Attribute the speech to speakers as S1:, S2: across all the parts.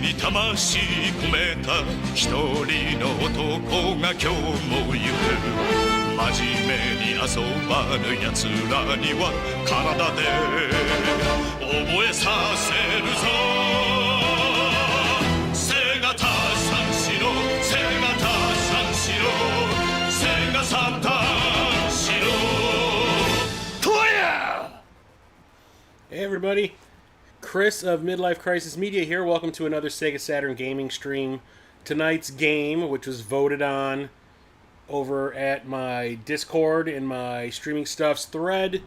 S1: に魂込めた一人の男が今日も行く真面目に遊ばぬ奴らには体で覚えさせるぞセガタ三四郎セガタ三四郎セガサタン四郎とや
S2: Hey everybody, Chris of Midlife Crisis Media here. Welcome to another Sega Saturn gaming stream. Tonight's game, which was voted on over at my Discord in my Streaming Stuffs thread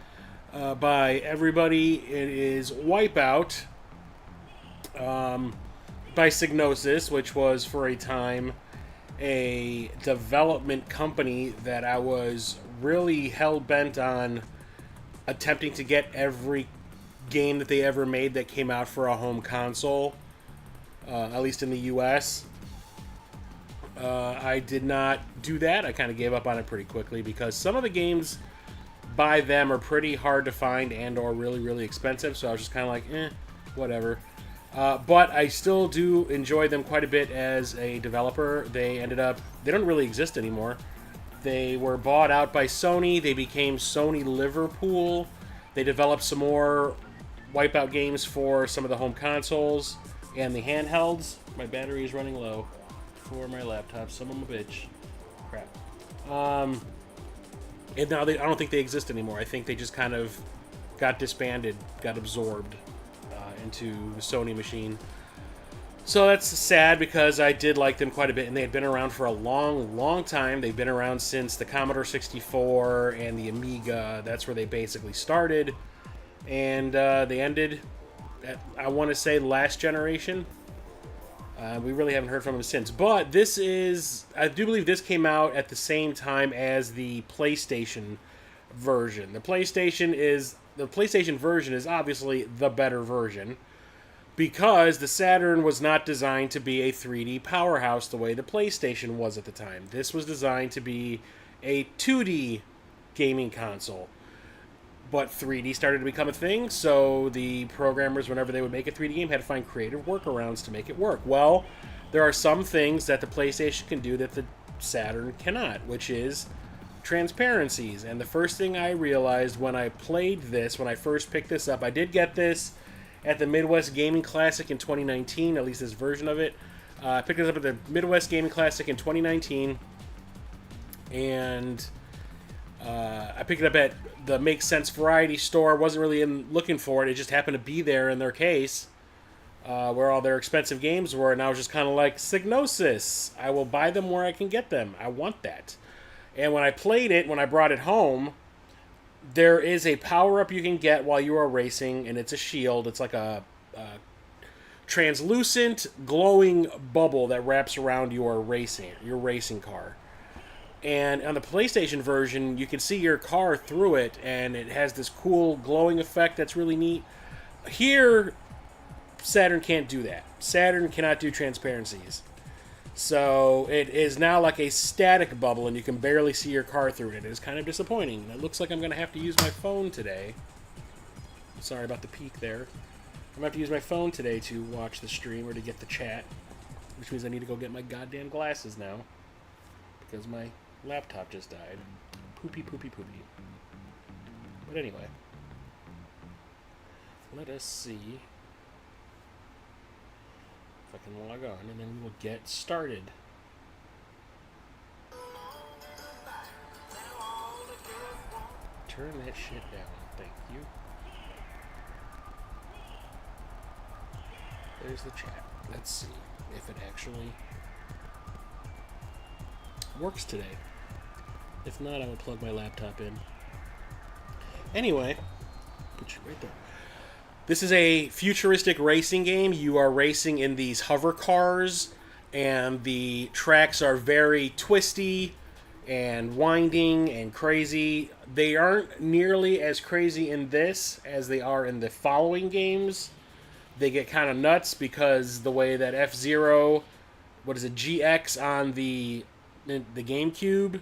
S2: by everybody, it is Wipeout by Psygnosis, which was for a time a development company that I was really hell-bent on attempting to get every game that they ever made that came out for a home console, at least in the US. I did not do that. I kind of gave up on it pretty quickly because some of the games by them are pretty hard to find and or really, really expensive, so I was just kind of like, whatever. But I still do enjoy them quite a bit as a developer. They don't really exist anymore. They were bought out by Sony. They became Sony Liverpool. They developed some more Wipeout games for some of the home consoles and the handhelds. My battery is running low for my laptop. Son of a bitch. Crap. And now I don't think they exist anymore. I think they just kind of got disbanded, got absorbed into the Sony machine. So that's sad because I did like them quite a bit, and they had been around for a long, long time. They've been around since the Commodore 64 and the Amiga. That's where they basically started. And they ended at, I want to say, last generation. We really haven't heard from them since. But this is, I do believe this came out at the same time as the PlayStation version. The PlayStation version is obviously the better version because the Saturn was not designed to be a 3D powerhouse the way the PlayStation was at the time. This was designed to be a 2D gaming console. But 3D started to become a thing, so the programmers, whenever they would make a 3D game, had to find creative workarounds to make it work. Well, there are some things that the PlayStation can do that the Saturn cannot, which is transparencies. And the first thing I realized when I played this, when I first picked this up, I did get this at the Midwest Gaming Classic in 2019, at least this version of it. I picked it up at the Midwest Gaming Classic in 2019, and I picked it up at the Make Sense Variety store. Wasn't really looking for it. It just happened to be there in their case, where all their expensive games were, and I was just kind of like, Psygnosis. I will buy them where I can get them. I want that. And when I played it, when I brought it home, there is a power-up you can get while you are racing, and it's a shield. It's like a translucent, glowing bubble that wraps around your racing car. And on the PlayStation version, you can see your car through it, and it has this cool glowing effect that's really neat. Here, Saturn can't do that. Saturn cannot do transparencies. So it is now like a static bubble, and you can barely see your car through it. It is kind of disappointing. It looks like I'm going to have to use my phone today. Sorry about the peak there. I'm going to have to use my phone today to watch the stream or to get the chat, which means I need to go get my goddamn glasses now because my laptop just died. Poopy, poopy, poopy. But anyway, let us see if I can log on, and then we will get started. Turn that shit down. Thank you. There's the chat. Let's see if it actually works today. If not, I'm going to plug my laptop in. Anyway, put you right there. This is a futuristic racing game. You are racing in these hovercars, and the tracks are very twisty and winding and crazy. They aren't nearly as crazy in this as they are in the following games. They get kind of nuts because the way that F-Zero, GX on the GameCube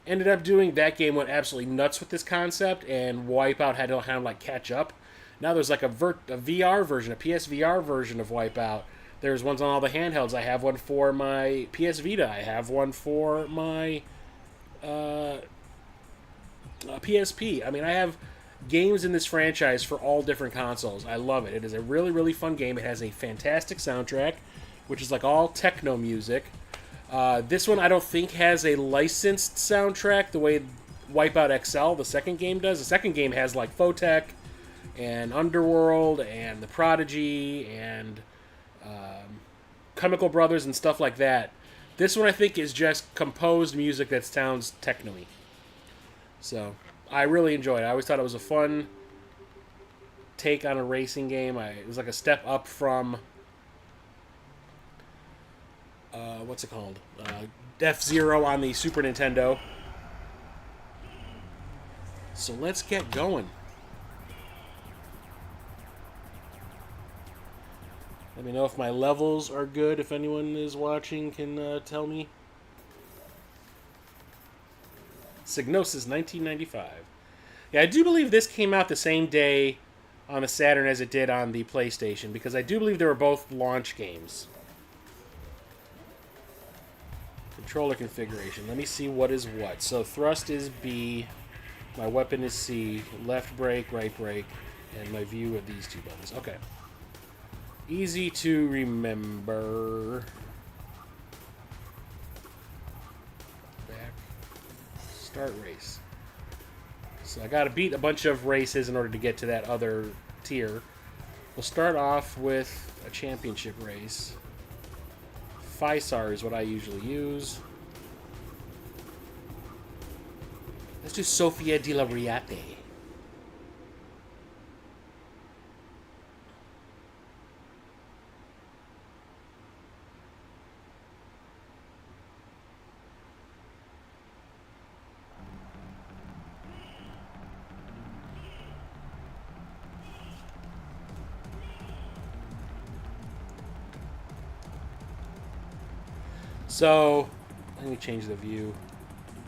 S2: ended up doing, that game went absolutely nuts with this concept, and Wipeout had to kind of like catch up. Now there's like a VR version, a PSVR version of Wipeout There's ones on all the handhelds. I have one for my PS Vita. I have one for my PSP. I mean, I have games in this franchise for all different consoles. I love it. It is a really, really fun game. It has a fantastic soundtrack, which is like all techno music. This one I don't think has a licensed soundtrack the way Wipeout XL, the second game, does. The second game has like Photech and Underworld and The Prodigy and Chemical Brothers and stuff like that. This one I think is just composed music that sounds techno-y. So I really enjoyed it. I always thought it was a fun take on a racing game. It was like a step up from what's it called? F-Zero on the Super Nintendo. So let's get going. Let me know if my levels are good. If anyone is watching can tell me. Psygnosis 1995. Yeah, I do believe this came out the same day on the Saturn as it did on the PlayStation, because I do believe they were both launch games. Controller configuration. Let me see what is what. So thrust is B, my weapon is C, left brake, right brake, and my view of these two buttons. Okay. Easy to remember. Back. Start race. So I gotta beat a bunch of races in order to get to that other tier. We'll start off with a championship race. FISAR is what I usually use. Let's do Sofia di Lauriate. So, let me change the view.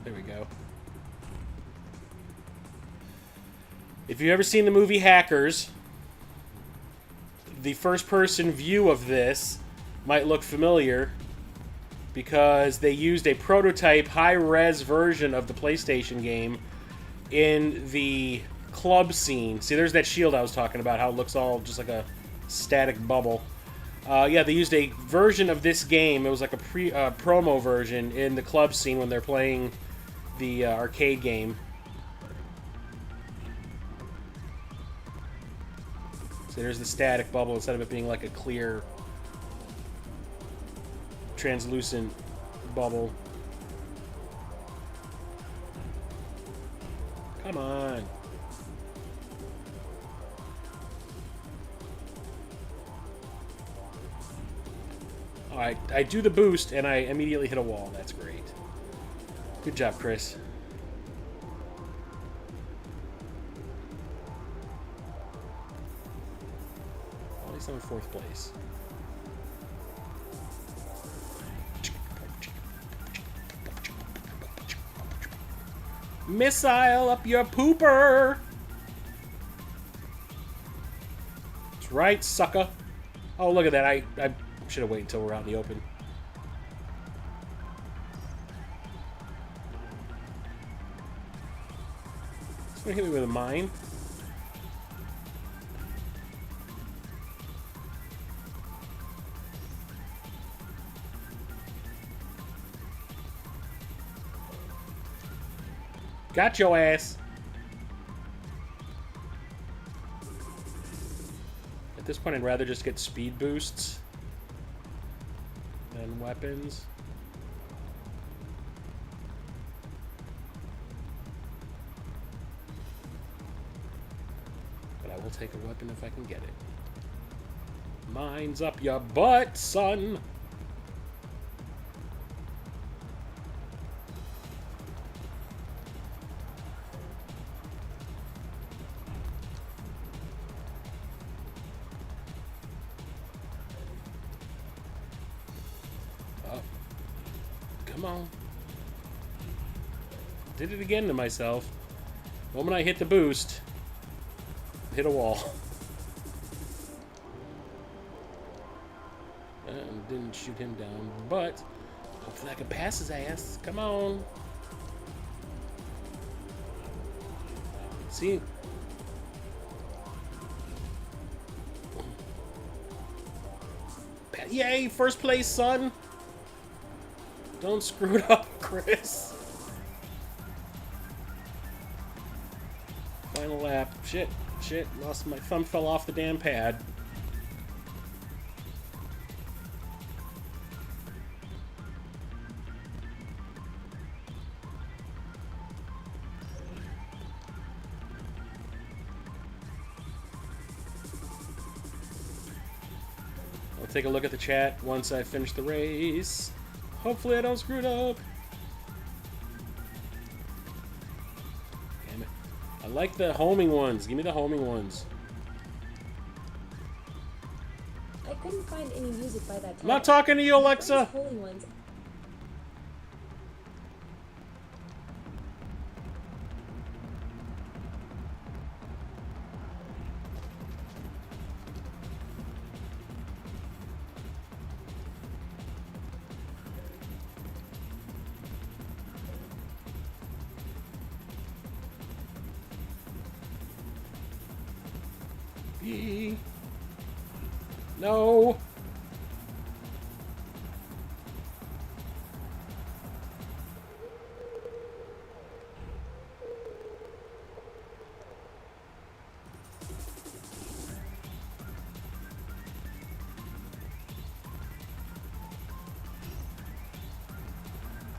S2: There we go. If you've ever seen the movie Hackers, the first-person view of this might look familiar because they used a prototype high-res version of the PlayStation game in the club scene. See, there's that shield I was talking about, how it looks all just like a static bubble. Yeah, they used a version of this game. It was like a promo version in the club scene when they're playing the arcade game. So there's the static bubble instead of it being like a clear, translucent bubble. Come on. Alright, I do the boost and I immediately hit a wall. That's great. Good job, Chris. At least I'm in 4th place. Missile up your pooper! That's right, sucker. Oh, look at that. I should have waited until we're out in the open. It's gonna hit me with a mine. Got your ass. At this point, I'd rather just get speed boosts than weapons. But I will take a weapon if I can get it. Mine's up your butt, son. Come on. Did it again to myself. The moment I hit the boost, hit a wall. shoot him down, but hopefully I can pass his ass. Come on. See? Yay, first place, son. Don't screw it up, Chris. Final lap. Shit, lost my thumb, fell off the damn pad. I'll take a look at the chat once I finish the race. Hopefully I don't screw it up. Damn it. I like the homing ones. Give me the homing ones.
S3: I couldn't find any music by that time.
S2: I'm not talking to you, Alexa.
S3: Holy ones.
S2: No.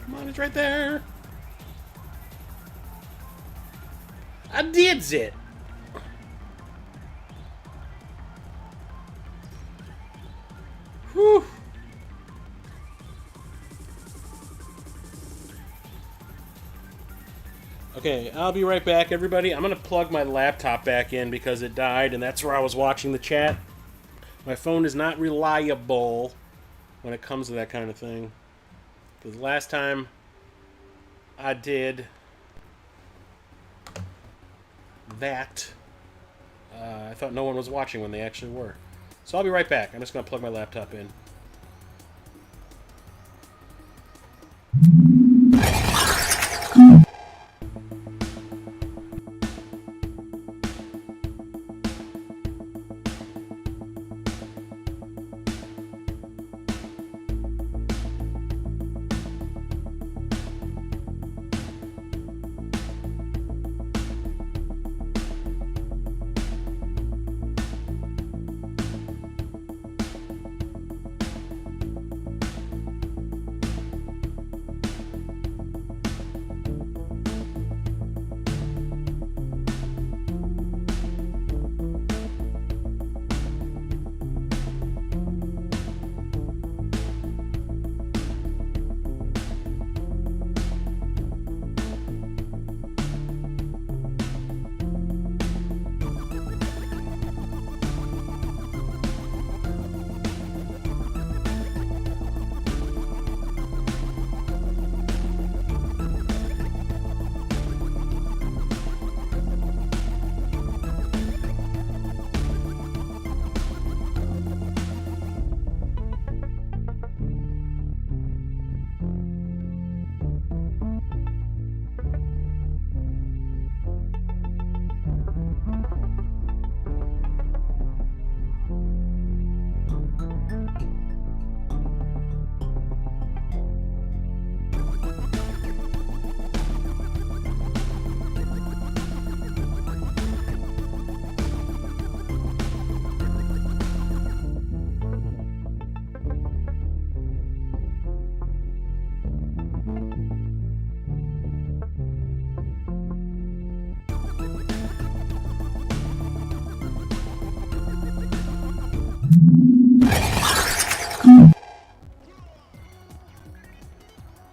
S2: Come on, it's right there. I did it. Whew. Okay, I'll be right back, everybody. I'm going to plug my laptop back in because it died, and that's where I was watching the chat. My phone is not reliable when it comes to that kind of thing. Because last time I did that, I thought no one was watching when they actually were. So I'll be right back. I'm just going to plug my laptop in.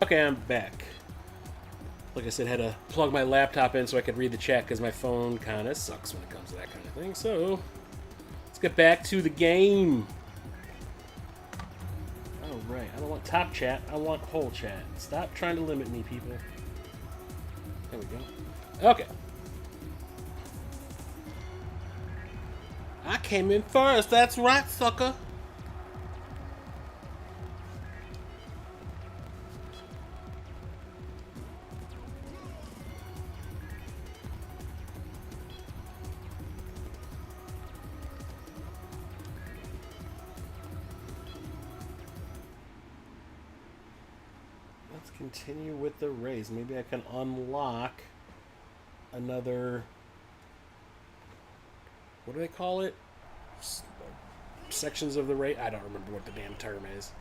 S2: Okay, I'm back. Like I said, I had to plug my laptop in so I could read the chat because my phone kind of sucks when it comes to that kind of thing. So, let's get back to the game. Alright, I don't want top chat, I want whole chat. Stop trying to limit me, people. There we go. Okay. I came in first, that's right, sucker. Let's continue with the race. Maybe I can unlock another... What do they call it? Sections of the race? I don't remember what the damn term is.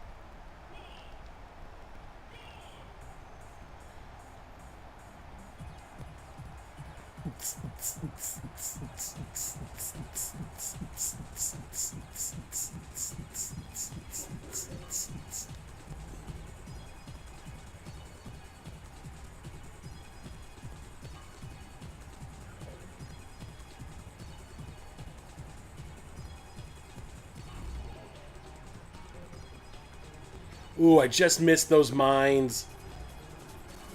S2: Ooh, I just missed those mines.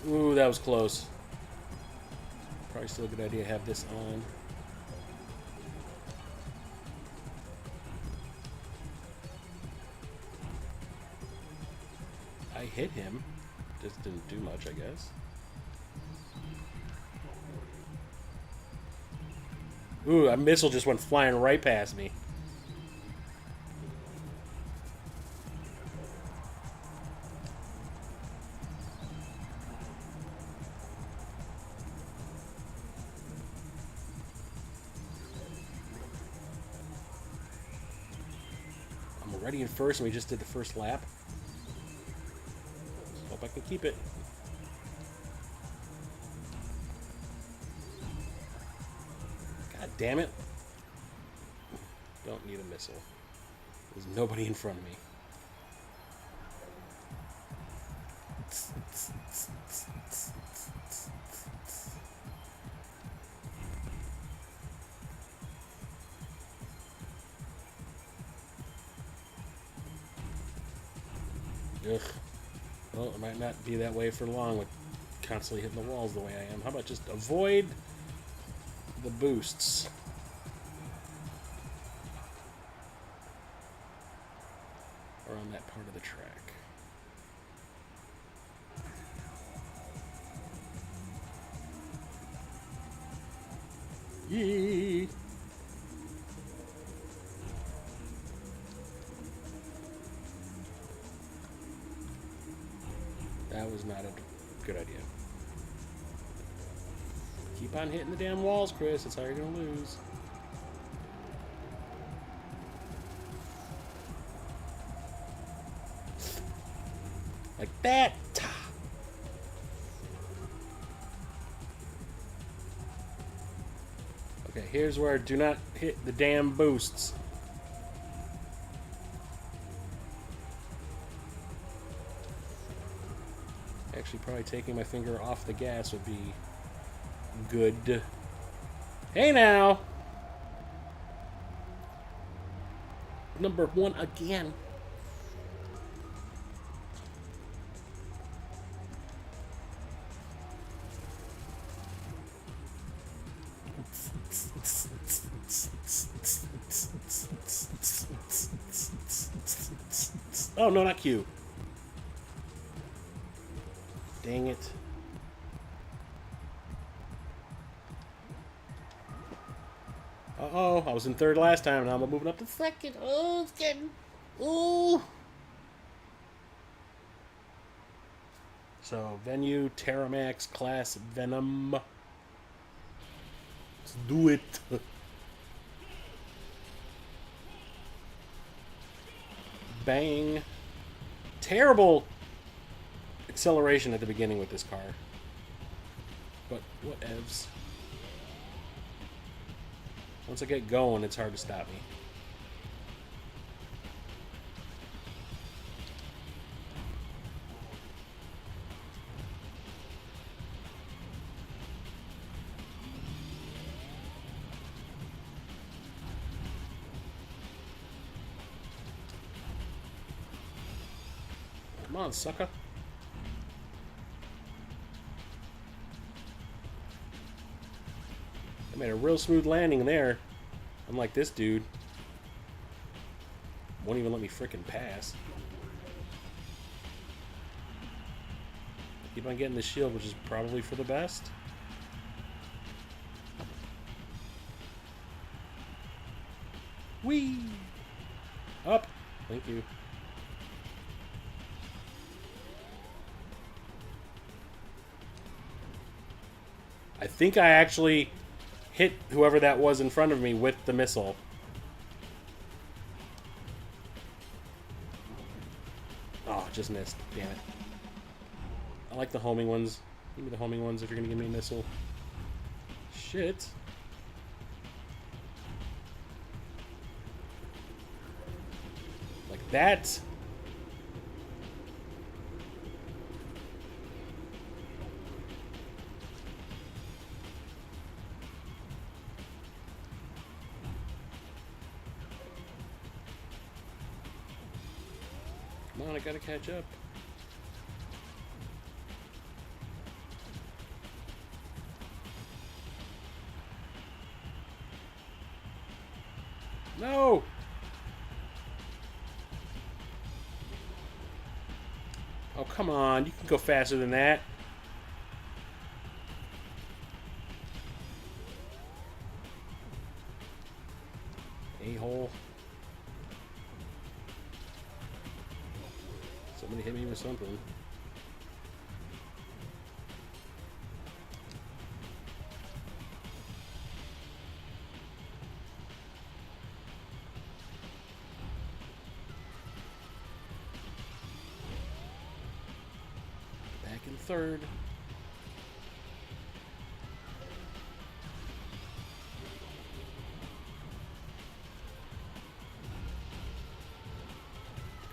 S2: Ooh, that was close. Probably still a good idea to have this on. I hit him. Just didn't do much, I guess. Ooh, a missile just went flying right past me. I'm already in first, and we just did the first lap. Hope I can keep it. God damn it. Don't need a missile. There's nobody in front of me. Ugh. Well, it might not be that way for long with constantly hitting the walls the way I am. How about just avoid the boosts? Around that part of the track. Yee! That was not a good idea. Keep on hitting the damn walls, Chris. That's how you're gonna lose. Like that. Okay, here's where do not hit the damn boosts. Actually, probably taking my finger off the gas would be good. Hey now! Number one again. Oh, no, not Q. Dang it. Uh-oh, I was in third last time, and now I'm moving up to second. Oh, it's getting... Ooh! So, Venue, Terramax, Class, Venom. Let's do it. Bang. Terrible acceleration at the beginning with this car. But whatevs. Once I get going, it's hard to stop me. Come on, sucker. I made a real smooth landing there. Unlike this dude. Won't even let me frickin' pass. Keep on getting the shield, which is probably for the best. Whee! Up! Thank you. I think I actually hit whoever that was in front of me with the missile. Oh, just missed. Damn it. I like the homing ones. Give me the homing ones if you're going to give me a missile. Shit. Like that. Come on, I gotta catch up. No! Oh, come on. You can go faster than that. A-hole. Somebody hit me with something. Back in third.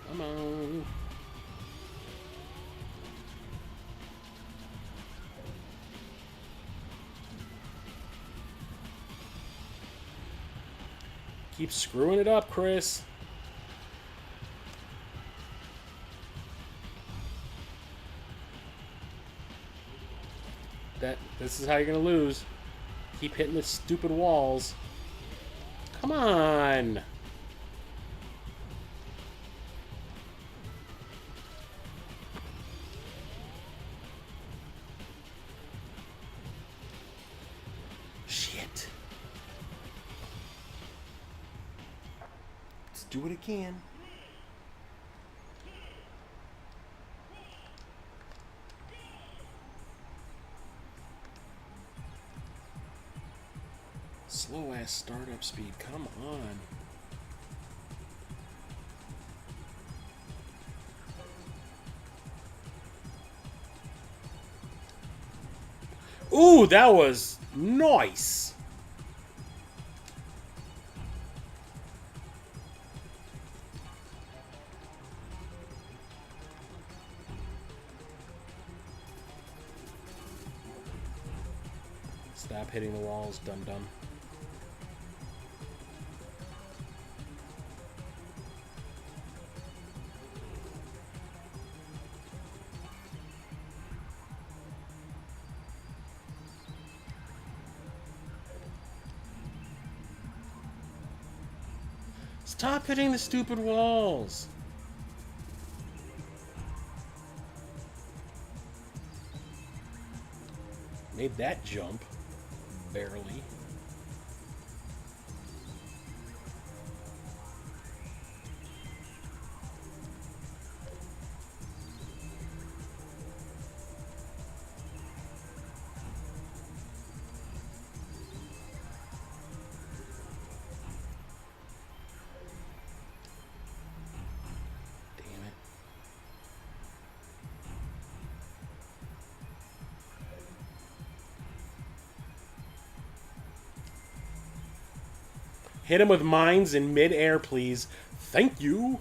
S2: Come on. Keep screwing it up, Chris. This is how you're gonna lose. Keep hitting the stupid walls. Come on. Shit. Let's do it again. Slow ass startup speed, come on. Ooh, that was nice. Stop hitting the walls, dum-dum. Stop hitting the stupid walls. Made that jump. Barely. Hit him with mines in mid-air, please. Thank you.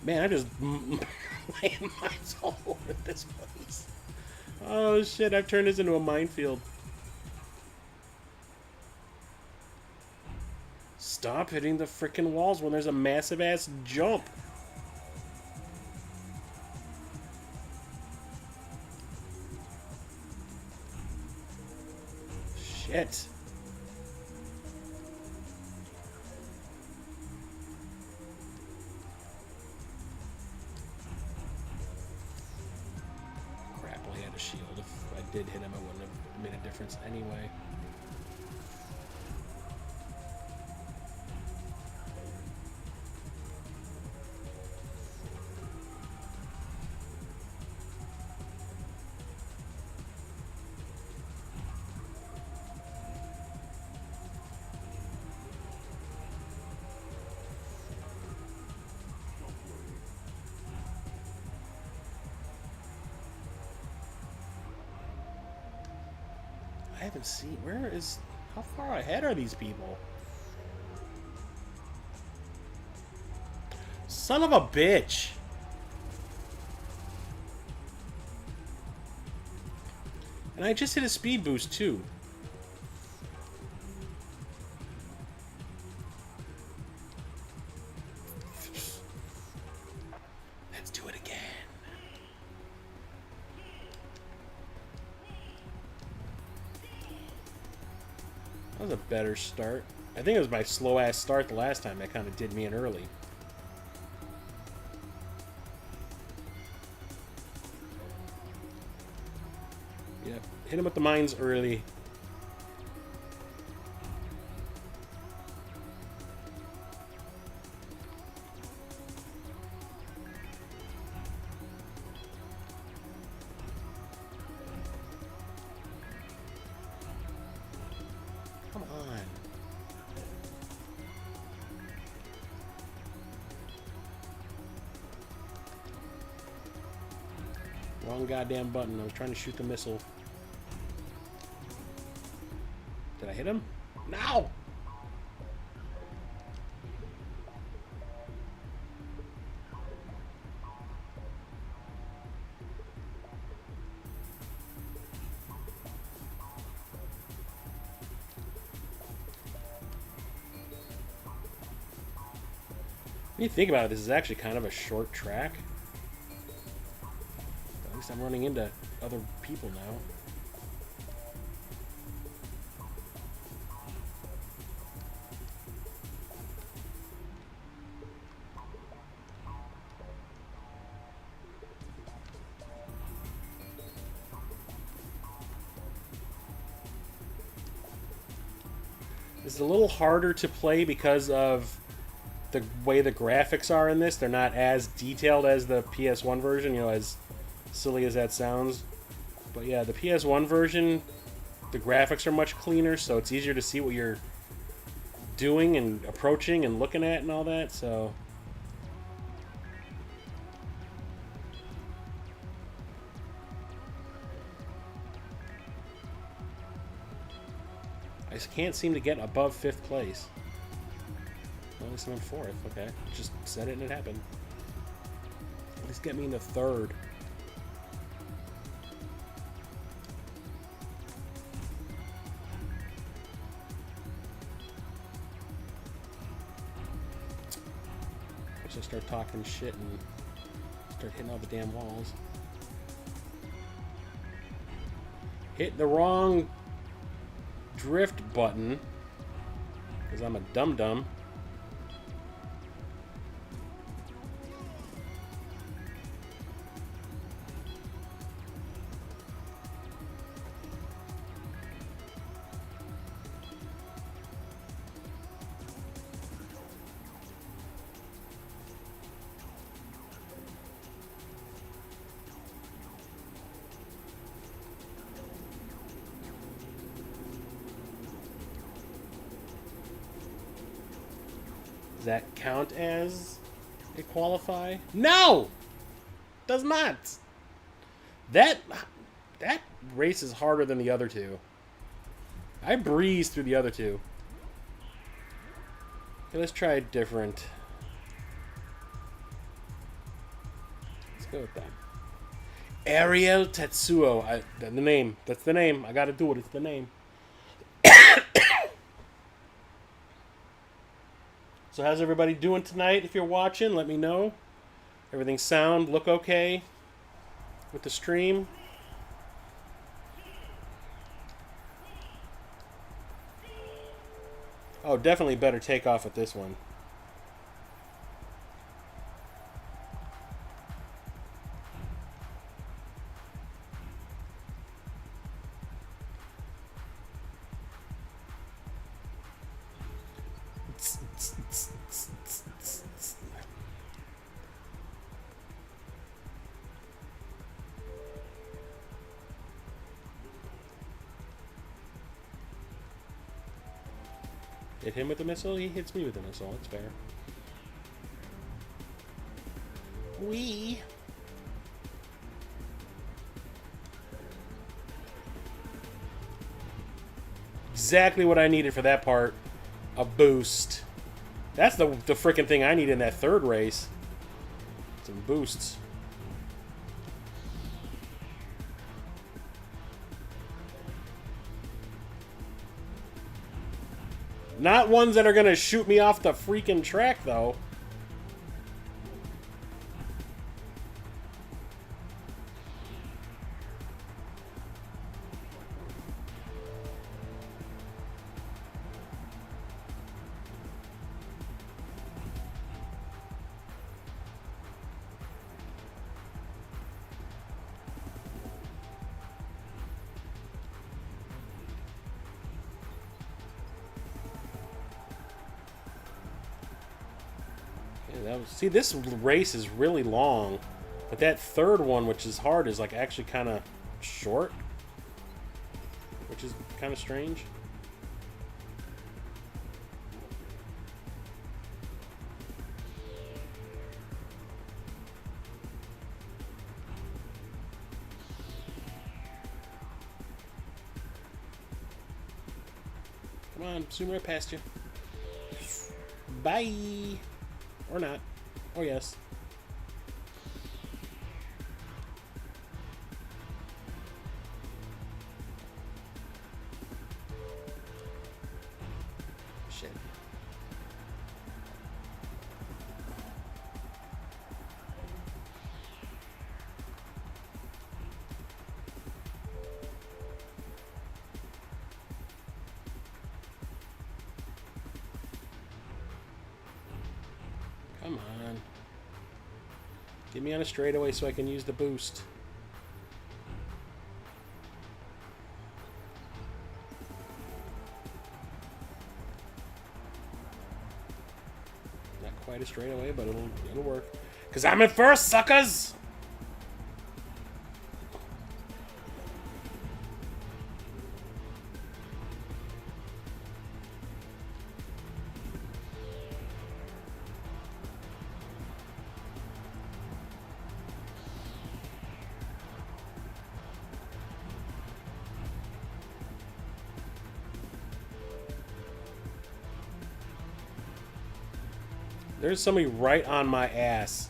S2: Man, I just land mines all over this place. Oh shit, I've turned this into a minefield. Stop hitting the frickin' walls when there's a massive ass jump. Shit. Crap, well, he had a shield. If I did hit him, it wouldn't have made a difference anyway. I haven't seen. Where is? How far ahead are these people? Son of a bitch! And I just hit a speed boost too. Let's do it again. That was a better start. I think it was my slow ass start the last time that kind of did me in early. Yep, hit him with the mines early. Come on. Wrong goddamn button. I was trying to shoot the missile. Did I hit him? No! When you think about it, this is actually kind of a short track. At least I'm running into other people now. It's a little harder to play because of the way the graphics are in this. They're not as detailed as the PS1 version, you know, as silly as that sounds. But yeah, the PS1 version, the graphics are much cleaner, so it's easier to see what you're doing and approaching and looking at and all that, so... I just can't seem to get above 5th place. Well, at least I'm in 4th. Okay. Just said it and it happened. At least get me into 3rd. I should start talking shit and start hitting all the damn walls. Hit the wrong drift button because I'm a dum-dum. Does that count as a qualify? No! Does not! That race is harder than the other two. I breezed through the other two. Okay, let's try a different. Let's go with that. Ariel Tetsuo. The name. That's the name. I gotta do it. It's the name. So how's everybody doing tonight? If you're watching, let me know. Everything sound, look okay with the stream? Oh, definitely better take off with this one. Hit him with the missile, he hits me with the missile. That's fair. Wee. Exactly what I needed for that part. A boost. That's the freaking thing I need in that third race. Some boosts. Not ones that are going to shoot me off the freaking track, though. See, this race is really long, but that third one, which is hard, is like actually kind of short, which is kind of strange. Come on, zoom right past you. Bye. Or not. Oh, yes. Shit. Come on. Get me on a straightaway so I can use the boost. Not quite a straightaway, but it'll work. 'Cause I'm in first, suckers! There's somebody right on my ass.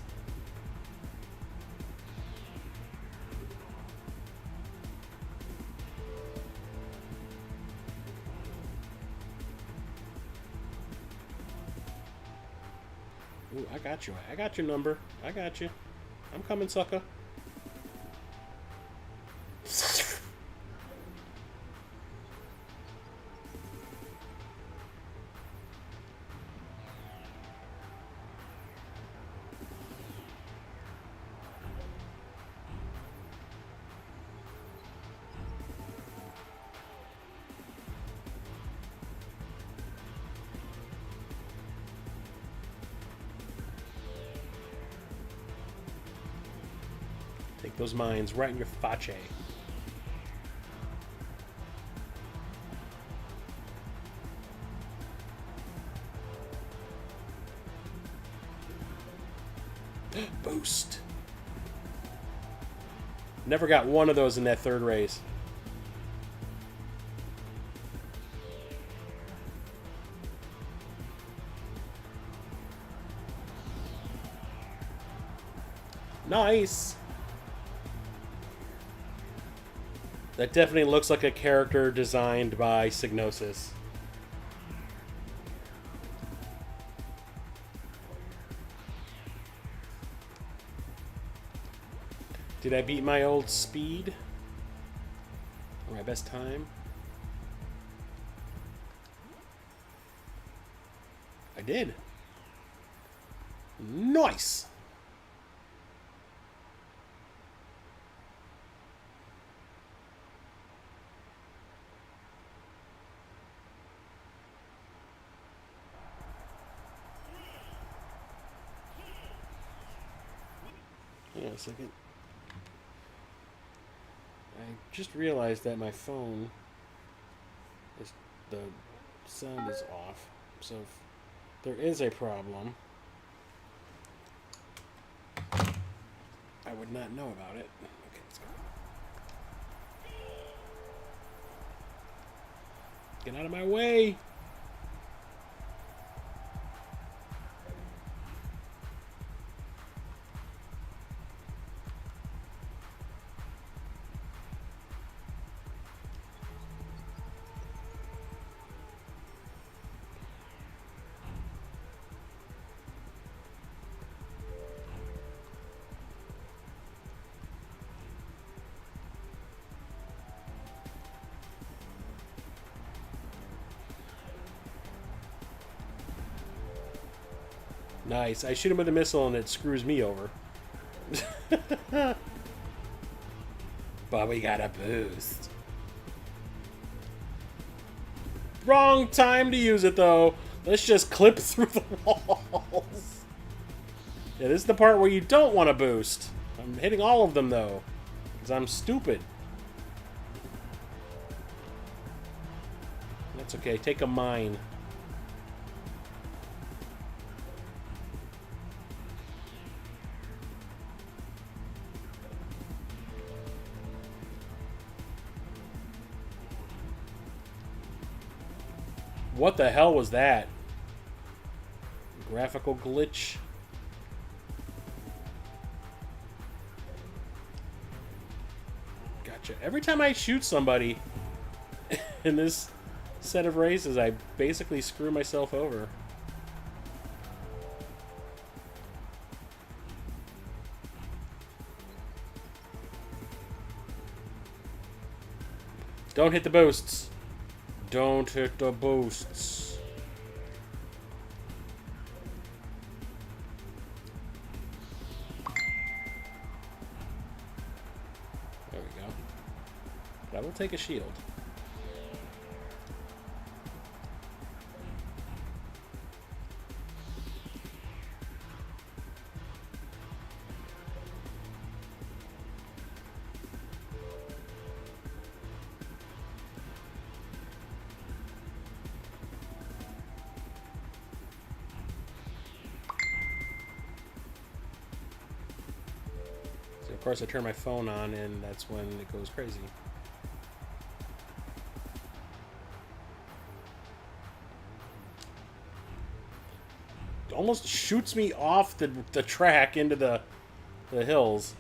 S2: Ooh, I got you. I got your number. I got you. I'm coming, sucker. Take those mines right in your face. Boost. Never got one of those in that third race. Nice. That definitely looks like a character designed by Psygnosis. Did I beat my old speed? Or my best time? I did. Nice! Hang on a second. I just realized that my phone is, the sound is off. So if there is a problem, I would not know about it. Okay, let's go. Get out of my way. Nice. I shoot him with a missile and it screws me over. But we got a boost. Wrong time to use it, though. Let's just clip through the walls. Yeah, this is the part where you don't want to boost. I'm hitting all of them, though. Because I'm stupid. That's okay. Take a mine. What the hell was that? Graphical glitch. Gotcha. Every time I shoot somebody in this set of races, I basically screw myself over. Don't hit the boosts. Don't hit the boosts. There we go. But I will take a shield. Of course, I turn my phone on, and that's when it goes crazy. It almost shoots me off the track into the hills.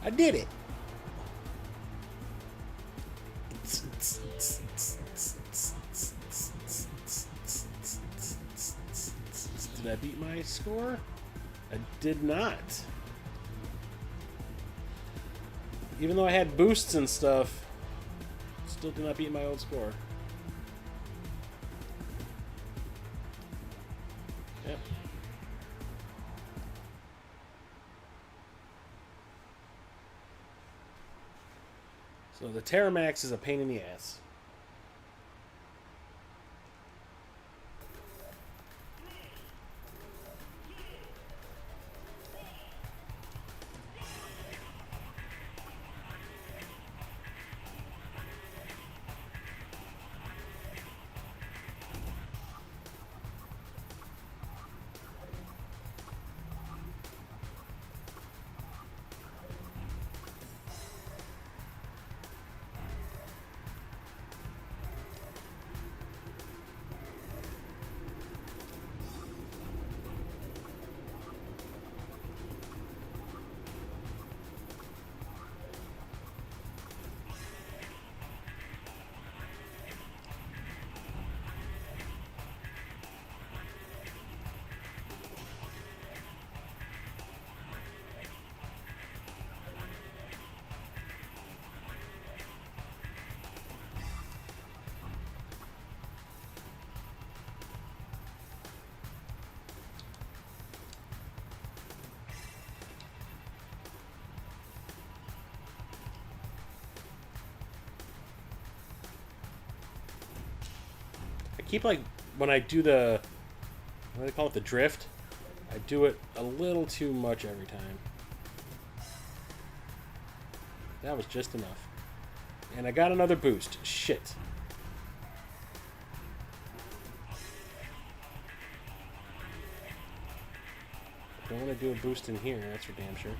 S2: I did it. Did I beat my score? I did not. Even though I had boosts and stuff, still did not beat my old score. Yep. So the Terramax is a pain in the ass. Keep like when I do the what do they call it, the drift, I do it a little too much every time. That was just enough. And I got another boost. Shit. Don't want to do a boost in here, that's for damn sure.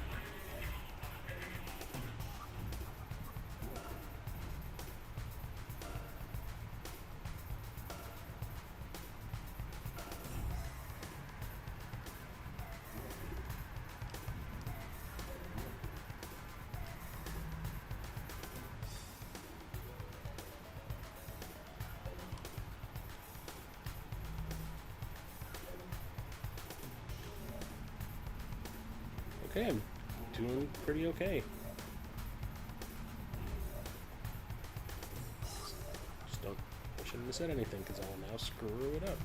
S2: Okay, I'm doing pretty okay. Just don't. I shouldn't have said anything because I'll now screw it up.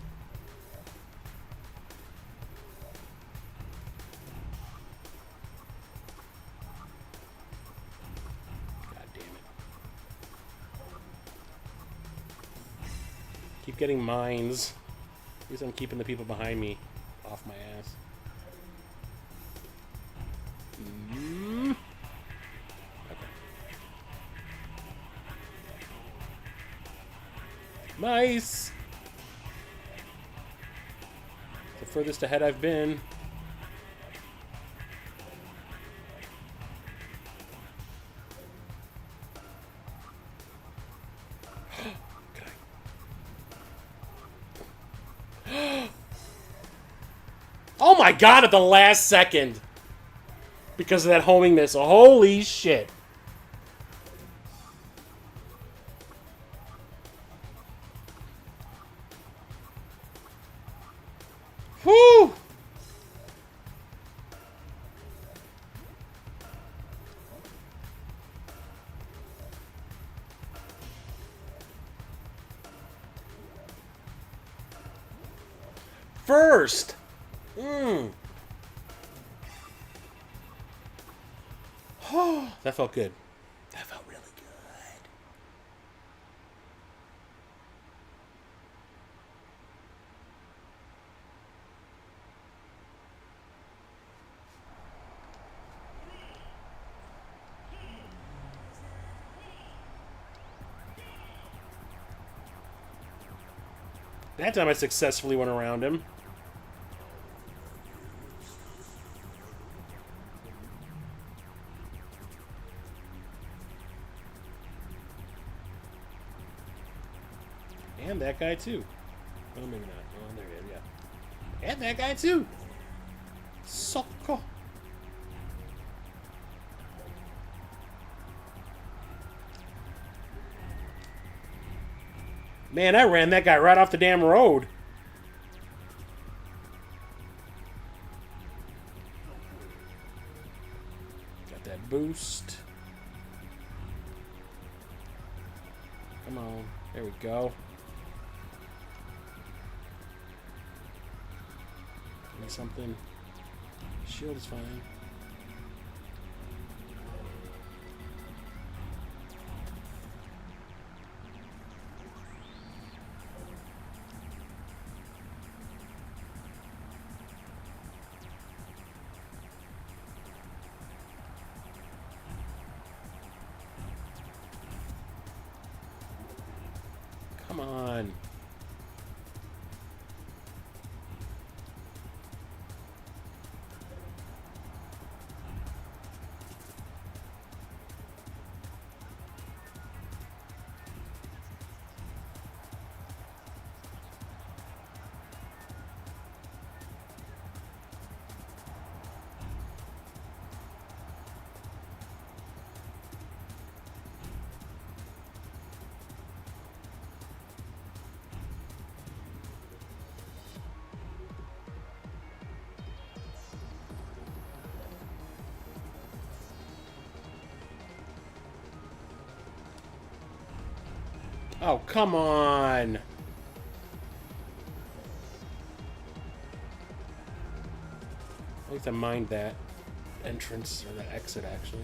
S2: God damn it. Keep getting mines. At least I'm keeping the people behind me off my ass. Nice! The furthest ahead I've been. Oh my god, at the last second! Because of that homing missile. Holy shit. Whew! First! That felt good. That felt really good. That time I successfully went around him. And that guy too. Oh, maybe not. Oh, there he is, yeah. And that guy too. Sucker. Man, I ran that guy right off the damn road. Got that boost. Come on. There we go. Give me something. Shield is fine. Come on. Oh, come on. At least I mind that entrance, or that exit, actually.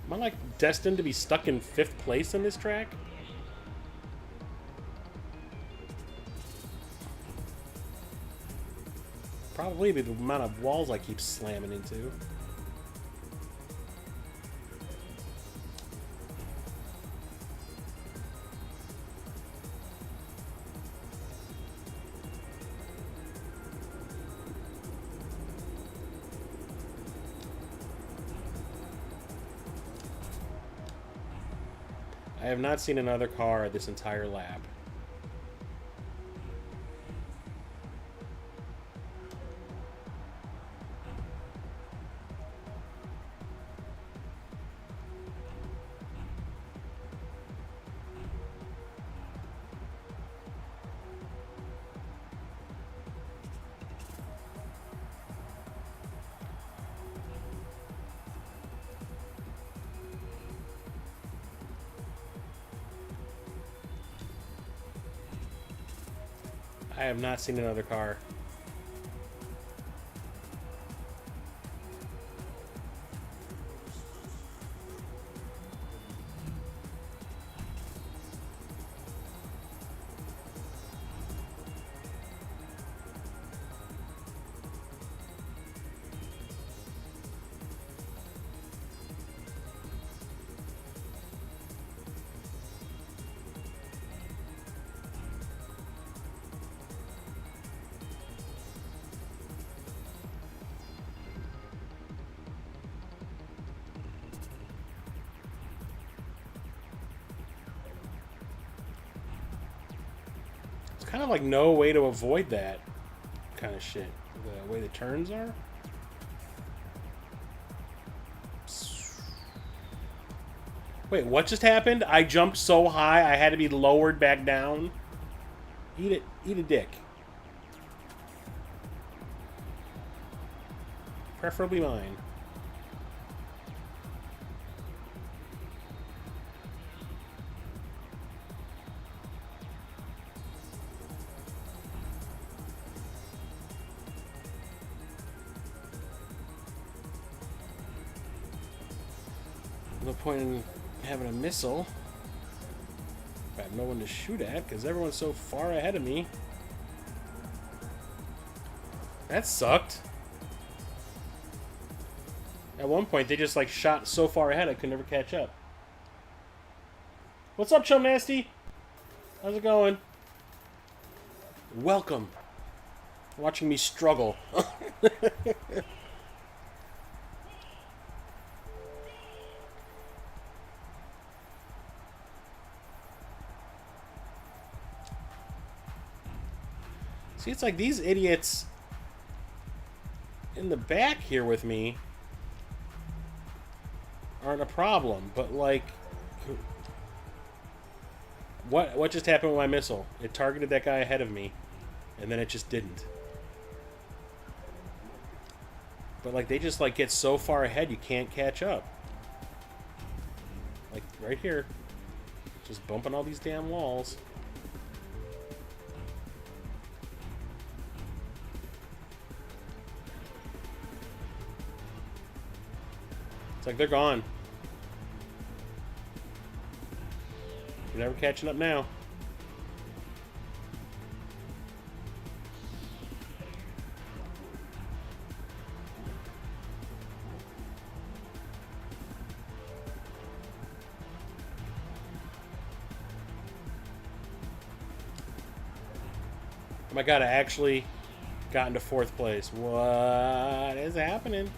S2: Am I, like, destined to be stuck in 5th place in this track? Probably the amount of walls I keep slamming into. I have not seen another car this entire lap. I have not seen another car. Kind of like no way to avoid that kind of shit. The way the turns are. Wait, what just happened? I jumped so high I had to be lowered back down. Eat it. Eat a dick. Preferably mine. No point in having a missile if I have no one to shoot at because everyone's so far ahead of me. That sucked. At one point they just like shot so far ahead I could never catch up. What's up, Chum Nasty? How's it going? Welcome. Watching me struggle. See, it's like these idiots in the back here with me aren't a problem, but like, what just happened with my missile? It targeted that guy ahead of me, and then it just didn't. But like, they just like get so far ahead you can't catch up. Like right here, just bumping all these damn walls. It's like they're gone. You're never catching up now. Oh my god, I actually got into 4th place. What is happening?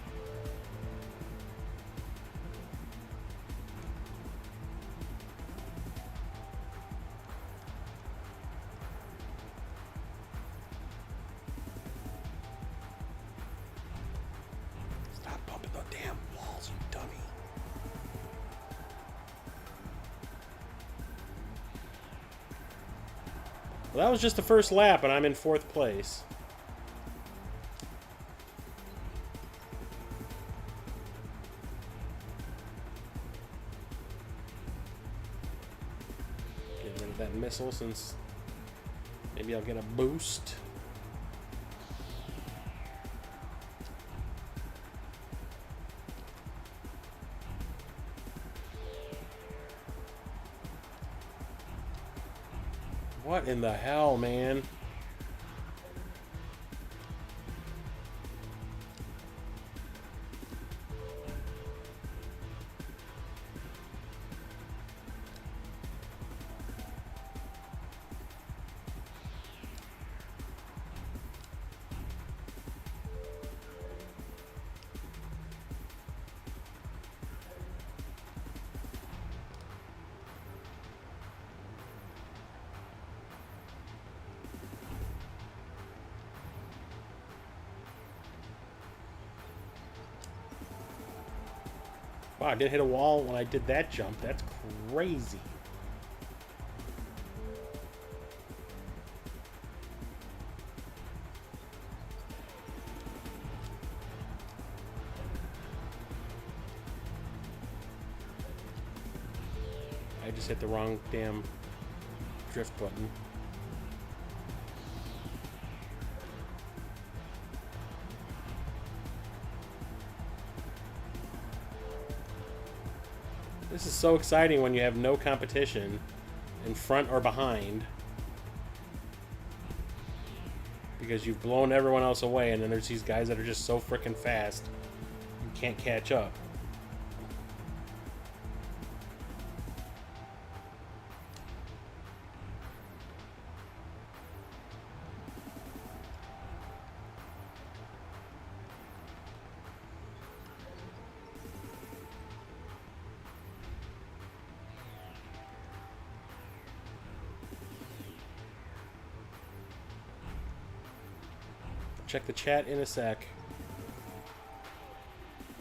S2: Well, that was just the first lap, and I'm in 4th place. Get rid of that missile since maybe I'll get a boost. What in the hell, man? Wow, I didn't hit a wall when I did that jump. That's crazy. I just hit the wrong damn drift button. This is so exciting when you have no competition in front or behind, because you've blown everyone else away, and then there's these guys that are just so freaking fast you can't catch up. Check the chat in a sec.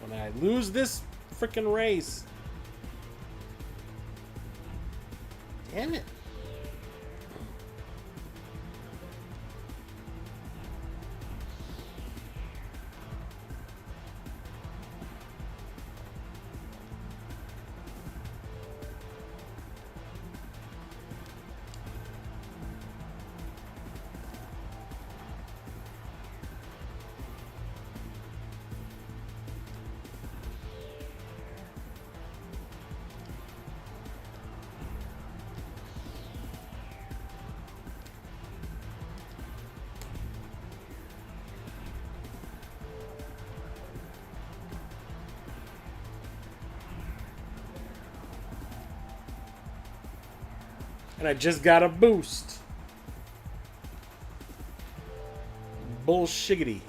S2: When I lose this freaking race. Damn it. And I just got a boost. Bullshiggity.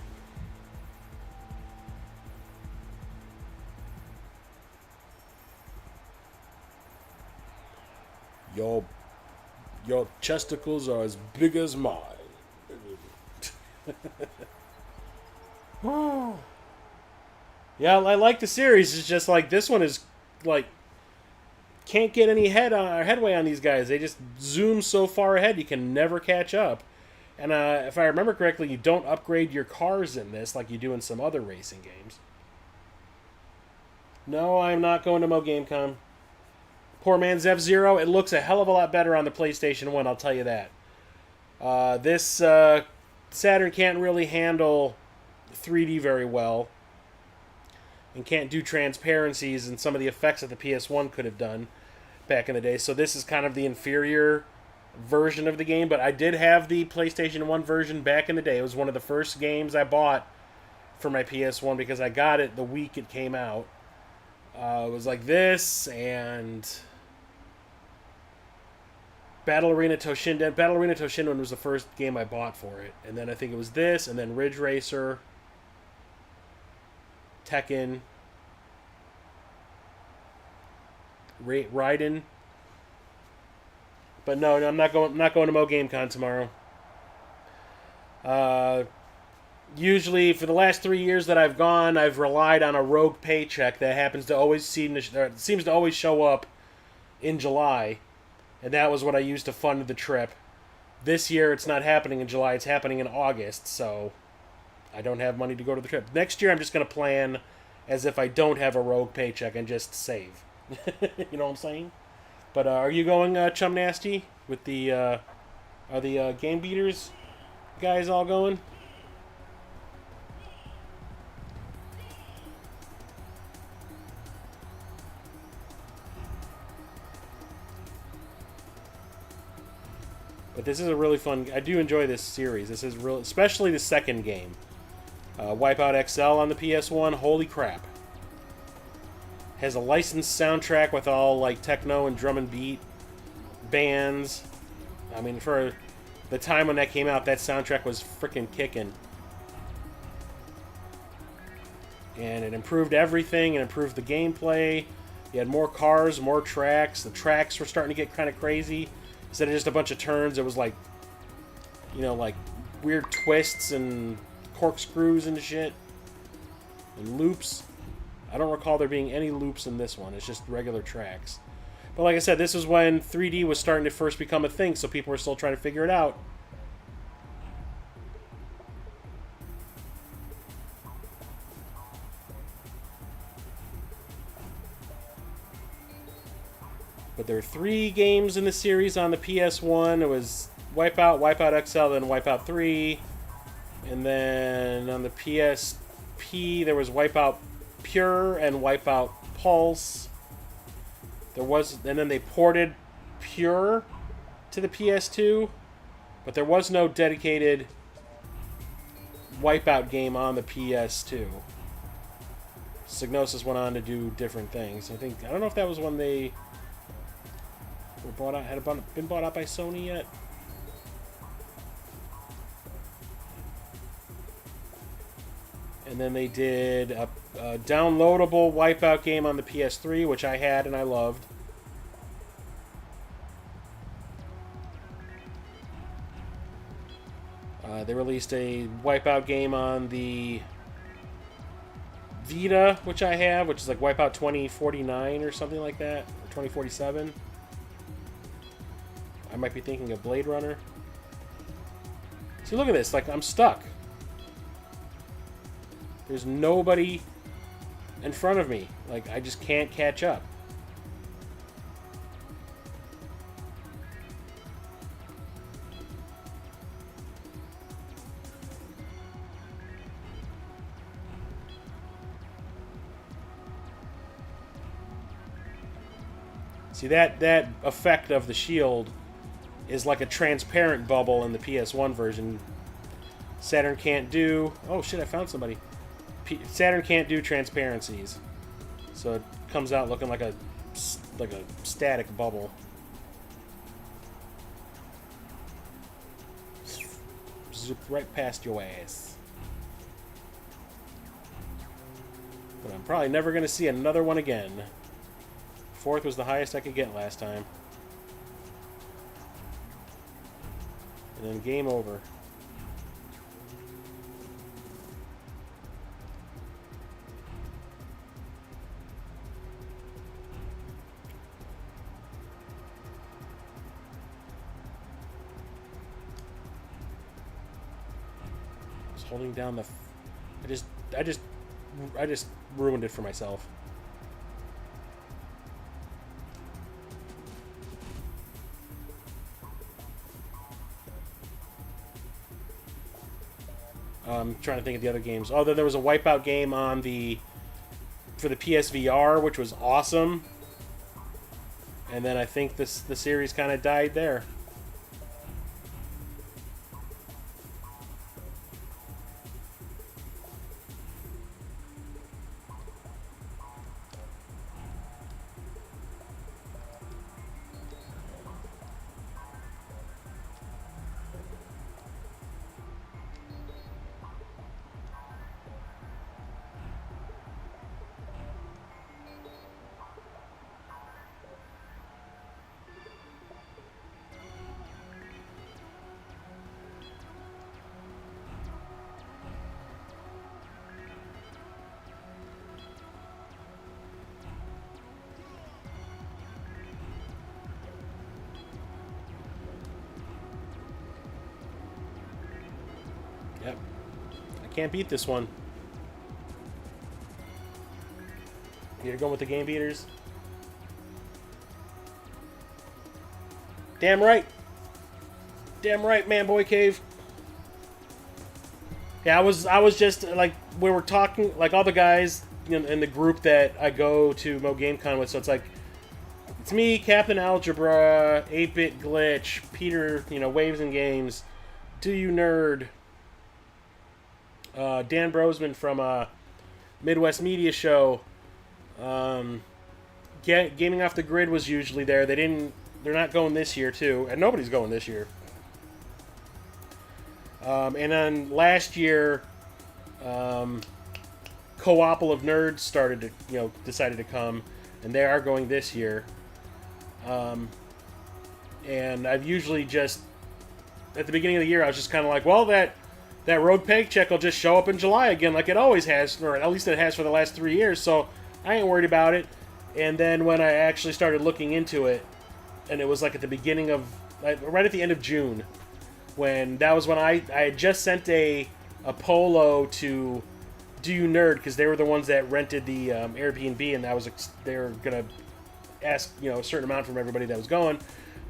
S2: Your chesticles are as big as mine. Yeah, I like the series. It's just like this one is like can't get any headway on these guys. They just zoom so far ahead you can never catch up. And if I remember correctly, you don't upgrade your cars in this like you do in some other racing games. No, I'm not going to Mo GameCon. Poor man's F-Zero. It looks a hell of a lot better on the PlayStation 1, I'll tell you that. This Saturn can't really handle 3D very well. And can't do transparencies and some of the effects that the PS1 could have done back in the day. So this is kind of the inferior version of the game. But I did have the PlayStation 1 version back in the day. It was one of the first games I bought for my PS1 because I got it the week it came out. It was like this and Battle Arena Toshinden. Battle Arena Toshinden was the first game I bought for it. And then I think it was this, and then Ridge Racer, Tekken, Raiden. But no, I'm not going to Mo GameCon tomorrow. Usually, for the last 3 years that I've gone, I've relied on a rogue paycheck that happens to always seems to always show up in July, and that was what I used to fund the trip. This year, it's not happening in July; it's happening in August, so I don't have money to go to the trip. Next year, I'm just going to plan as if I don't have a rogue paycheck and just save. You know what I'm saying? But are you going, Chum Nasty, with the are the Game Beaters guys all going? But this is a really fun. I do enjoy this series. This is real, especially the second game, Wipeout XL on the PS1. Holy crap! Has a licensed soundtrack with all like techno and drum and beat bands. I mean, for the time when that came out, that soundtrack was freaking kicking. And it improved everything. It improved the gameplay. You had more cars, more tracks. The tracks were starting to get kind of crazy. Instead of just a bunch of turns, it was like, you know, like weird twists and corkscrews and shit. And loops. I don't recall there being any loops in this one. It's just regular tracks. But like I said, this is when 3D was starting to first become a thing, so people were still trying to figure it out. But there are 3 games in the series on the PS1. It was Wipeout, Wipeout XL, then Wipeout 3. And then on the PSP, there was Wipeout Pure and Wipeout Pulse. And then they ported Pure to the PS2, but there was no dedicated Wipeout game on the PS2. Psygnosis went on to do different things. I don't know if that was when they were bought out, had been bought out by Sony yet. And then they did a downloadable Wipeout game on the PS3, which I had and I loved. They released a Wipeout game on the Vita, which I have, which is like Wipeout 2049 or something like that, or 2047. I might be thinking of Blade Runner. See, look at this. Like, I'm stuck. There's nobody in front of me. Like, I just can't catch up. See, that effect of the shield is like a transparent bubble in the PS1 version. Saturn can't do... Oh, shit, I found somebody. Saturn can't do transparencies. So it comes out looking like a static bubble. Zoop right past your ass. But I'm probably never going to see another one again. 4th was the highest I could get last time. And then game over. Holding down the... I just ruined it for myself. I'm trying to think of the other games. Oh, there was a Wipeout game on for the PSVR, which was awesome. And then I think the series kind of died there. Yep. I can't beat this one. You're going with the game beaters? Damn right. Damn right, man, boy cave. Yeah, I was just like, we were talking, like all the guys in the group that I go to Mo GameCon with, so it's like, it's me, Captain Algebra, 8-Bit Glitch, Peter, Waves and Games, Do You Nerd, Dan Brosman from Midwest Media Show. Gaming Off the Grid was usually there. They're not going this year too, and nobody's going this year. And then last year, Co-opal of Nerds started to decided to come, and they are going this year. And I've usually just at the beginning of the year I was just kind of like, well, that Rogue Peg check will just show up in July again, like it always has, or at least it has for the last 3 years. So I ain't worried about it. And then when I actually started looking into it, and it was like at the beginning of, like, right at the end of June, that was when I had just sent a polo to Do You Nerd, because they were the ones that rented the Airbnb, and they were gonna ask a certain amount from everybody that was going.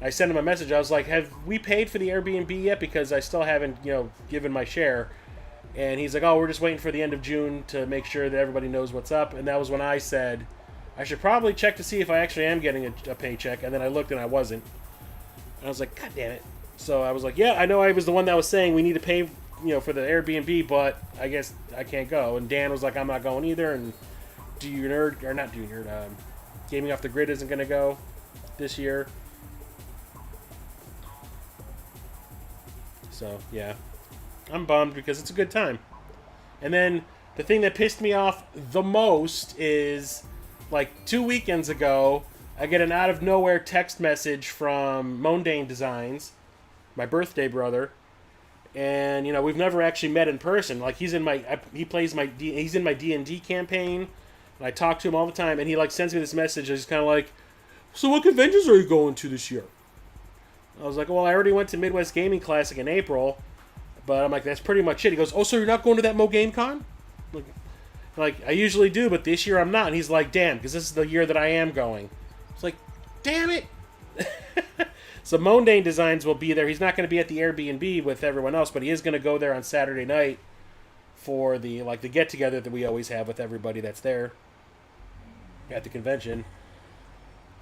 S2: I sent him a message. I was like, "Have we paid for the Airbnb yet? Because I still haven't given my share." And he's like, "Oh, we're just waiting for the end of June to make sure that everybody knows what's up." And that was when I said, I should probably check to see if I actually am getting a paycheck. And then I looked and I wasn't. And I was like, God damn it. So I was like, yeah, I know I was the one that was saying we need to pay for the Airbnb, but I guess I can't go. And Dan was like, I'm not going either. And Do You Nerd, or not Do You Nerd, Gaming Off the Grid isn't going to go this year. So, yeah. I'm bummed because it's a good time. And then the thing that pissed me off the most is, like, 2 weekends ago, I get an out-of-nowhere text message from Mondane Designs, my birthday brother, and we've never actually met in person. Like, he's in my D&D campaign, and I talk to him all the time, and he like sends me this message. And he's kind of like, "So what conventions are you going to this year?" I was like, "Well, I already went to Midwest Gaming Classic in April, but I'm like, that's pretty much it." He goes, "Oh, so you're not going to that Mo Game Con?" Like, I usually do, but this year I'm not. And he's like, "Damn, because this is the year that I am going." It's like, damn it. So Mondane Designs will be there. He's not going to be at the Airbnb with everyone else, but he is going to go there on Saturday night for the get-together that we always have with everybody that's there at the convention.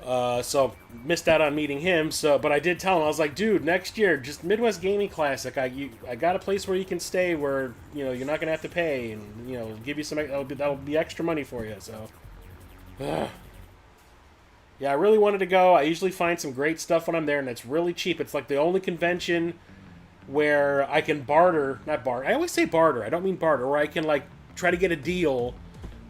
S2: So missed out on meeting him. But I did tell him, I was like, dude, next year, just Midwest Gaming Classic. I got a place where you can stay where you're not gonna have to pay, and give you some. That'll be extra money for you. So, yeah, I really wanted to go. I usually find some great stuff when I'm there, and it's really cheap. It's like the only convention where I can barter. Not barter. I always say barter. I don't mean barter. Where I can try to get a deal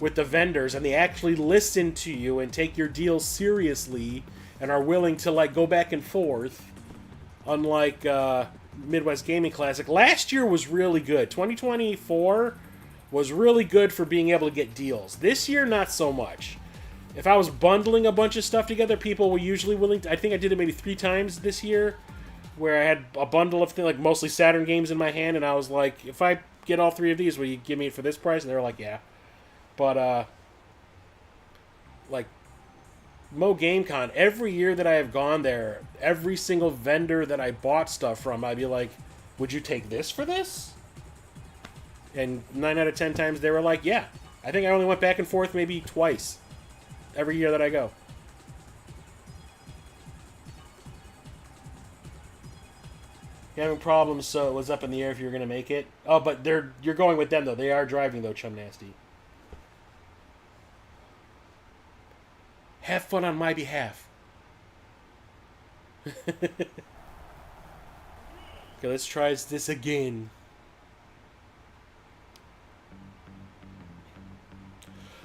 S2: with the vendors, and they actually listen to you and take your deal seriously and are willing to go back and forth, unlike Midwest Gaming Classic. Last year was really good. 2024 was really good for being able to get deals. This year, not so much. If I was bundling a bunch of stuff together, people were usually willing to... I think I did it maybe 3 times this year, where I had a bundle of things, mostly Saturn games in my hand, and I was like, if I get all 3 of these, will you give me it for this price? And they were like, yeah. But, Mo Game Con, every year that I have gone there, every single vendor that I bought stuff from, I'd be like, would you take this for this? And 9 out of 10 times they were like, yeah. I think I only went back and forth maybe twice every year that I go. You're having problems, so it was up in the air if you were going to make it. Oh, but you're going with them, though. They are driving, though, Chum Nasty. Have fun on my behalf. Okay, let's try this again.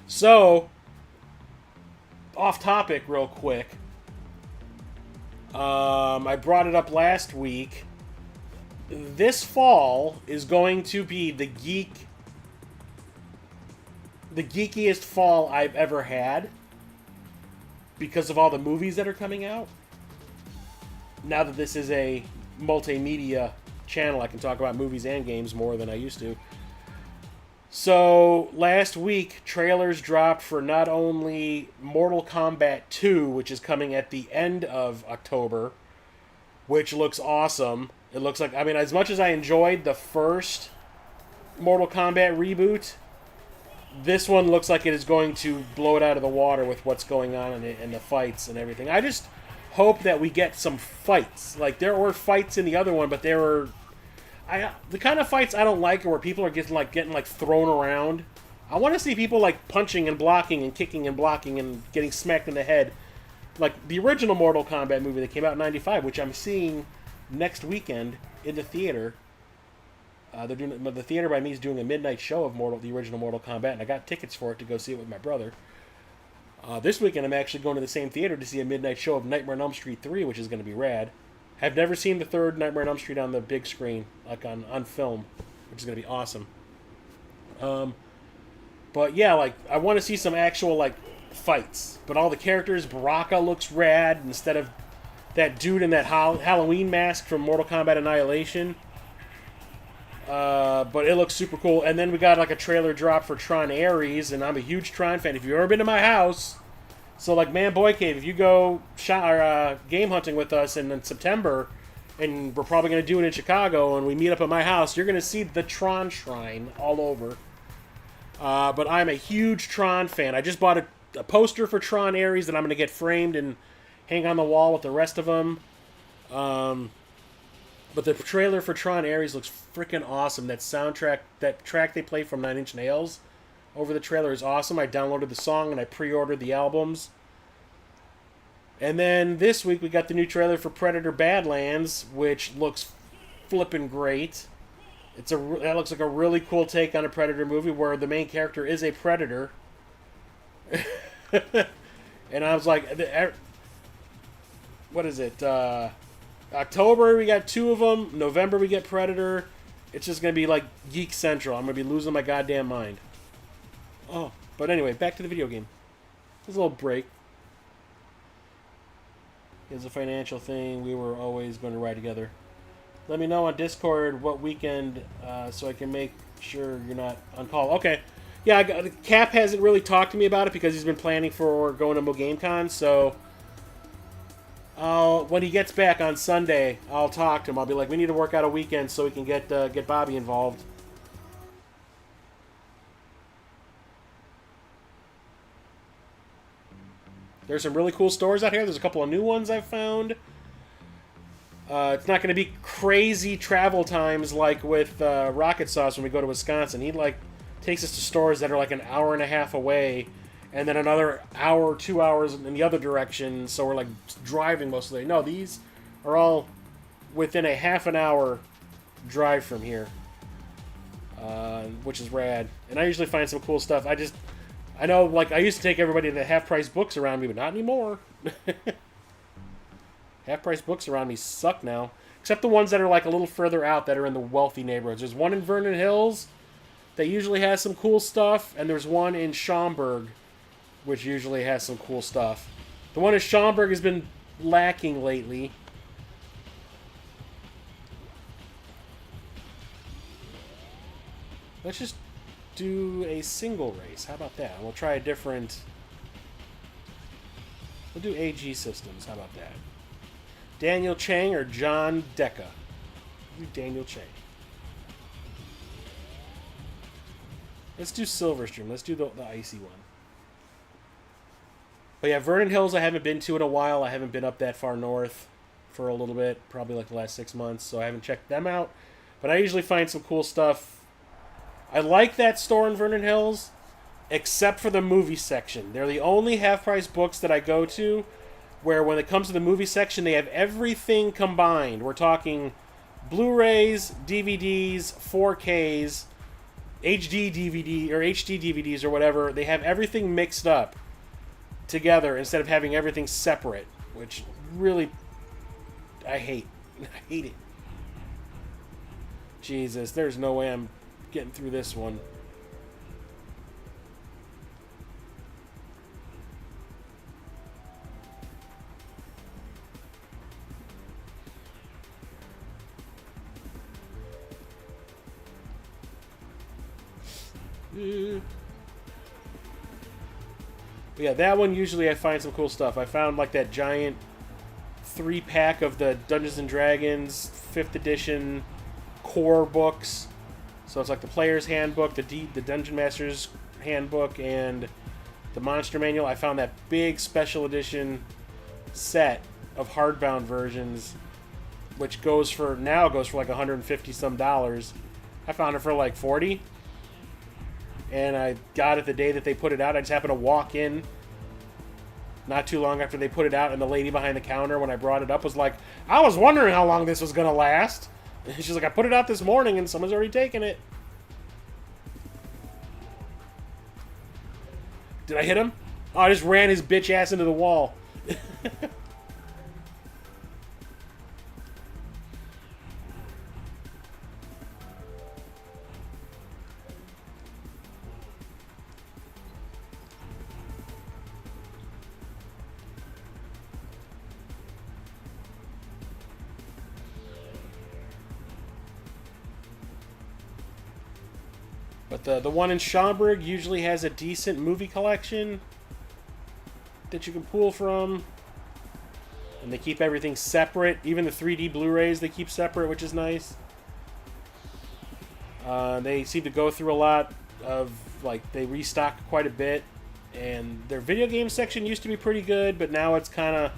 S2: So, off topic real quick. I brought it up last week. This fall is going to be the geekiest fall I've ever had, because of all the movies that are coming out. Now that this is a multimedia channel, I can talk about movies and games more than I used to. So, last week, trailers dropped for not only Mortal Kombat 2, which is coming at the end of October, which looks awesome. It looks like, as much as I enjoyed the first Mortal Kombat reboot, this one looks like it is going to blow it out of the water with what's going on in it and the fights and everything. I just hope that we get some fights. There were fights in the other one, but there were... the kind of fights I don't like are where people are getting thrown around. I want to see people punching and blocking and kicking and blocking and getting smacked in the head. Like the original Mortal Kombat movie that came out in '95, which I'm seeing next weekend in the theater. The theater by me is doing a midnight show of the original Mortal Kombat, and I got tickets for it to go see it with my brother. This weekend, I'm actually going to the same theater to see a midnight show of Nightmare on Elm Street 3, which is going to be rad. I've never seen the third Nightmare on Elm Street on the big screen, on film, which is going to be awesome. But yeah, like I want to see some actual like fights. But all the characters, Baraka looks rad instead of that dude in that Halloween mask from Mortal Kombat Annihilation. But it looks super cool. And then we got like a trailer drop for Tron Ares, and I'm a huge Tron fan. If you've ever been to my house, so like Man Boy Cave, if you go game hunting with us in September, and we're probably going to do it in Chicago, and we meet up at my house, you're going to see the Tron Shrine all over. But I'm a huge Tron fan. I just bought a poster for Tron Ares that I'm going to get framed and hang on the wall with the rest of them. But the trailer for Tron Ares looks freaking awesome. That soundtrack, that track they play from Nine Inch Nails over the trailer is awesome. I downloaded the song and I pre-ordered the albums. And then this week we got the new trailer for Predator Badlands, which looks flipping great. That looks like a really cool take on a Predator movie where the main character is a predator. And I was like, what is it? October we got 2 of them. November we get Predator. It's just going to be like Geek Central. I'm going to be losing my goddamn mind. Oh, but anyway, back to the video game. There's a little break. Here's a financial thing. We were always going to ride together. Let me know on Discord what weekend so I can make sure you're not on call. Okay. Yeah, Cap hasn't really talked to me about it because he's been planning for going to Mo Game Con, so when he gets back on Sunday, I'll talk to him. I'll be like, we need to work out a weekend so we can get Bobby involved. There's some really cool stores out here. There's a couple of new ones I've found. It's not going to be crazy travel times like with Rocket Sauce when we go to Wisconsin. He takes us to stores that are like an hour and a half away, and then another hour, 2 hours in the other direction. So we're like driving most of the day. No, these are all within a half an hour drive from here, which is rad. And I usually find some cool stuff. I know, like, I used to take everybody to the half-price books around me, but not anymore. Half-price books around me suck now. Except the ones that are, like, a little further out that are in the wealthy neighborhoods. There's one in Vernon Hills that usually has some cool stuff, and there's one in Schaumburg, which usually has some cool stuff. The one in Schaumburg has been lacking lately. Let's just do a single race. How about that? We'll try a different... We'll do AG Systems. How about that? Daniel Chang or John Decca? Do Daniel Chang. Let's do Silverstream. Let's do the icy one. But yeah, Vernon Hills I haven't been to in a while. I haven't been up that far north for a little bit. Probably like the last 6 months. So I haven't checked them out. But I usually find some cool stuff. I like that store in Vernon Hills, except for the movie section. They're the only half-price books that I go to where when it comes to the movie section, they have everything combined. We're talking Blu-rays, DVDs, 4Ks, HD DVD or HD DVDs or whatever. They have everything mixed up together instead of having everything separate, which really I hate. I hate it. Jesus, there's no way I'm getting through this one. But yeah, that one usually I find some cool stuff. I found like that giant 3-pack of the Dungeons and Dragons 5th edition core books. So it's like the Player's Handbook, the Dungeon Master's Handbook, and the Monster Manual. I found that big special edition set of hardbound versions, which goes for like $150 some. I found it for like $40, and I got it the day that they put it out. I just happened to walk in not too long after they put it out, and the lady behind the counter when I brought it up was like, "I was wondering how long this was gonna last." She's like, I put it out this morning and someone's already taken it. Did I hit him? Oh, I just ran his bitch ass into the wall. But the one in Schaumburg usually has a decent movie collection that you can pull from. And they keep everything separate. Even the 3D Blu-rays they keep separate, which is nice. They seem to go through a lot of, like, they restock quite a bit. And their video game section used to be pretty good, but now it's kind of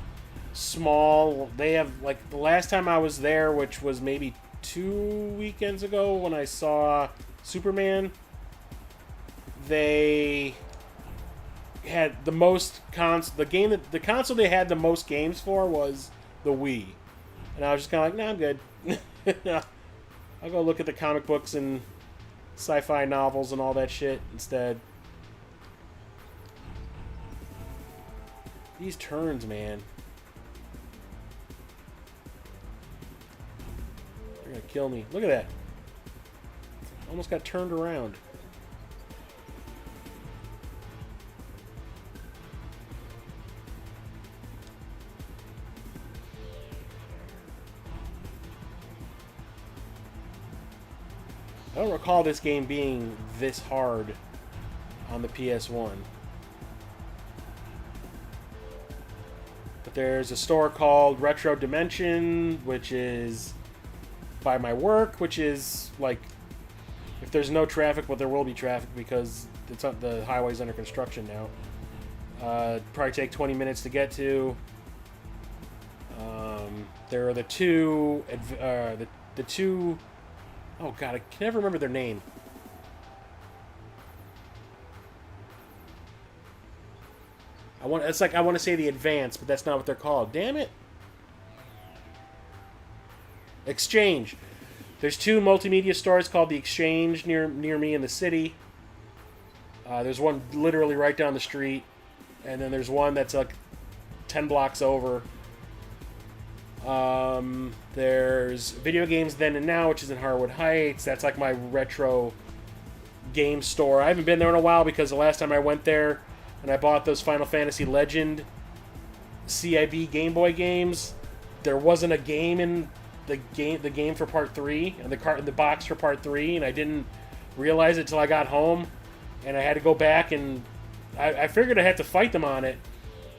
S2: small. They have, like, the last time I was there, which was maybe 2 weekends ago when I saw Superman, they had the most the console they had the most games for was the Wii. And I was just kind of like, nah, I'm good. I'll go look at the comic books and sci-fi novels and all that shit instead. These turns, man. They're gonna kill me. Look at that. Almost got turned around. I don't recall this game being this hard on the PS1. But there's a store called Retro Dimension, which is by my work, which is like, if there's no traffic, but there will be traffic because the highway's under construction now. Probably take 20 minutes to get to. There are the two. Oh god, I can never remember their name. I want to say the Advance, but that's not what they're called. Damn it. Exchange. There's two multimedia stores called the Exchange near me in the city. There's one literally right down the street, and then there's one that's like 10 blocks over. There's Video Games Then and Now, which is in Harwood Heights. That's like my retro game store. I haven't been there in a while because the last time I went there and I bought those Final Fantasy Legend CIB Game Boy games, there wasn't a game in the game for Part 3 and the box for Part 3, and I didn't realize it till I got home, and I had to go back and I figured I had to fight them on it.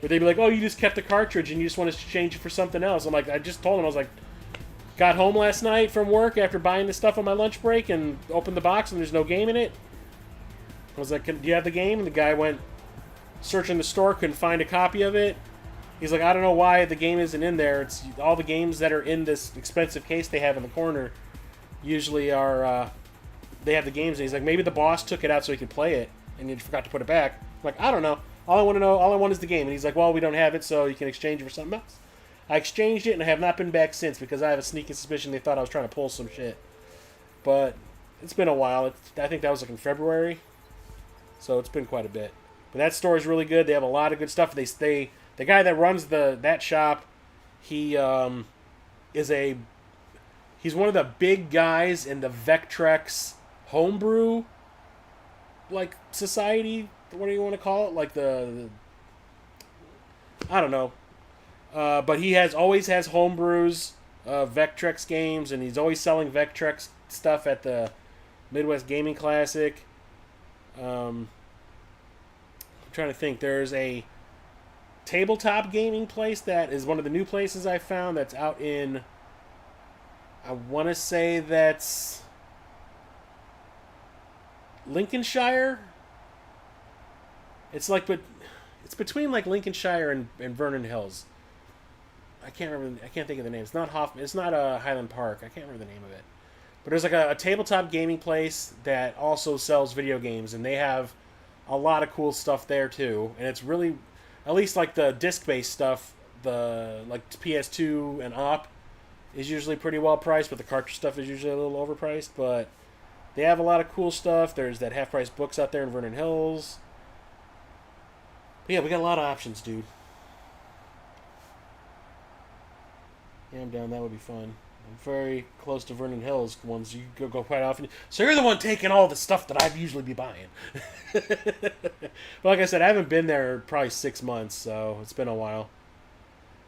S2: But they'd be like, oh, you just kept the cartridge and you just want to change it for something else. I'm like, I just told them, I was like, got home last night from work after buying the stuff on my lunch break and opened the box and there's no game in it. I was like, do you have the game? And the guy went searching the store, couldn't find a copy of it. He's like, I don't know why the game isn't in there. It's all the games that are in this expensive case they have in the corner usually are, they have the games. And he's like, maybe the boss took it out so he could play it and he forgot to put it back. I'm like, I don't know. All I want is the game. And he's like, well, we don't have it, so you can exchange it for something else. I exchanged it, and I have not been back since because I have a sneaking suspicion they thought I was trying to pull some shit. But it's been a while. I think that was like in February. So it's been quite a bit. But that store is really good. They have a lot of good stuff. The guy that runs that shop, he's one of the big guys in the Vectrex homebrew like society. What do you want to call it? Like the I don't know. But he always has homebrews, Vectrex games, and he's always selling Vectrex stuff at the Midwest Gaming Classic. I'm trying to think. There's a tabletop gaming place that is one of the new places I found that's out in, I want to say that's Lincolnshire. It's like, but it's between like Lincolnshire and Vernon Hills. I can't remember. I can't think of the name. It's not Hoffman. It's not Highland Park. I can't remember the name of it. But there's like a tabletop gaming place that also sells video games, and they have a lot of cool stuff there too. And it's really, at least like the disc-based stuff, the like PS2 and up is usually pretty well priced, but the cartridge stuff is usually a little overpriced. But they have a lot of cool stuff. There's that half-price books out there in Vernon Hills. But yeah, we got a lot of options, dude. Yeah, I'm down. That would be fun. I'm very close to Vernon Hills, ones you go quite often. So you're the one taking all the stuff that I'd usually be buying. But like I said, I haven't been there probably 6 months, so it's been a while.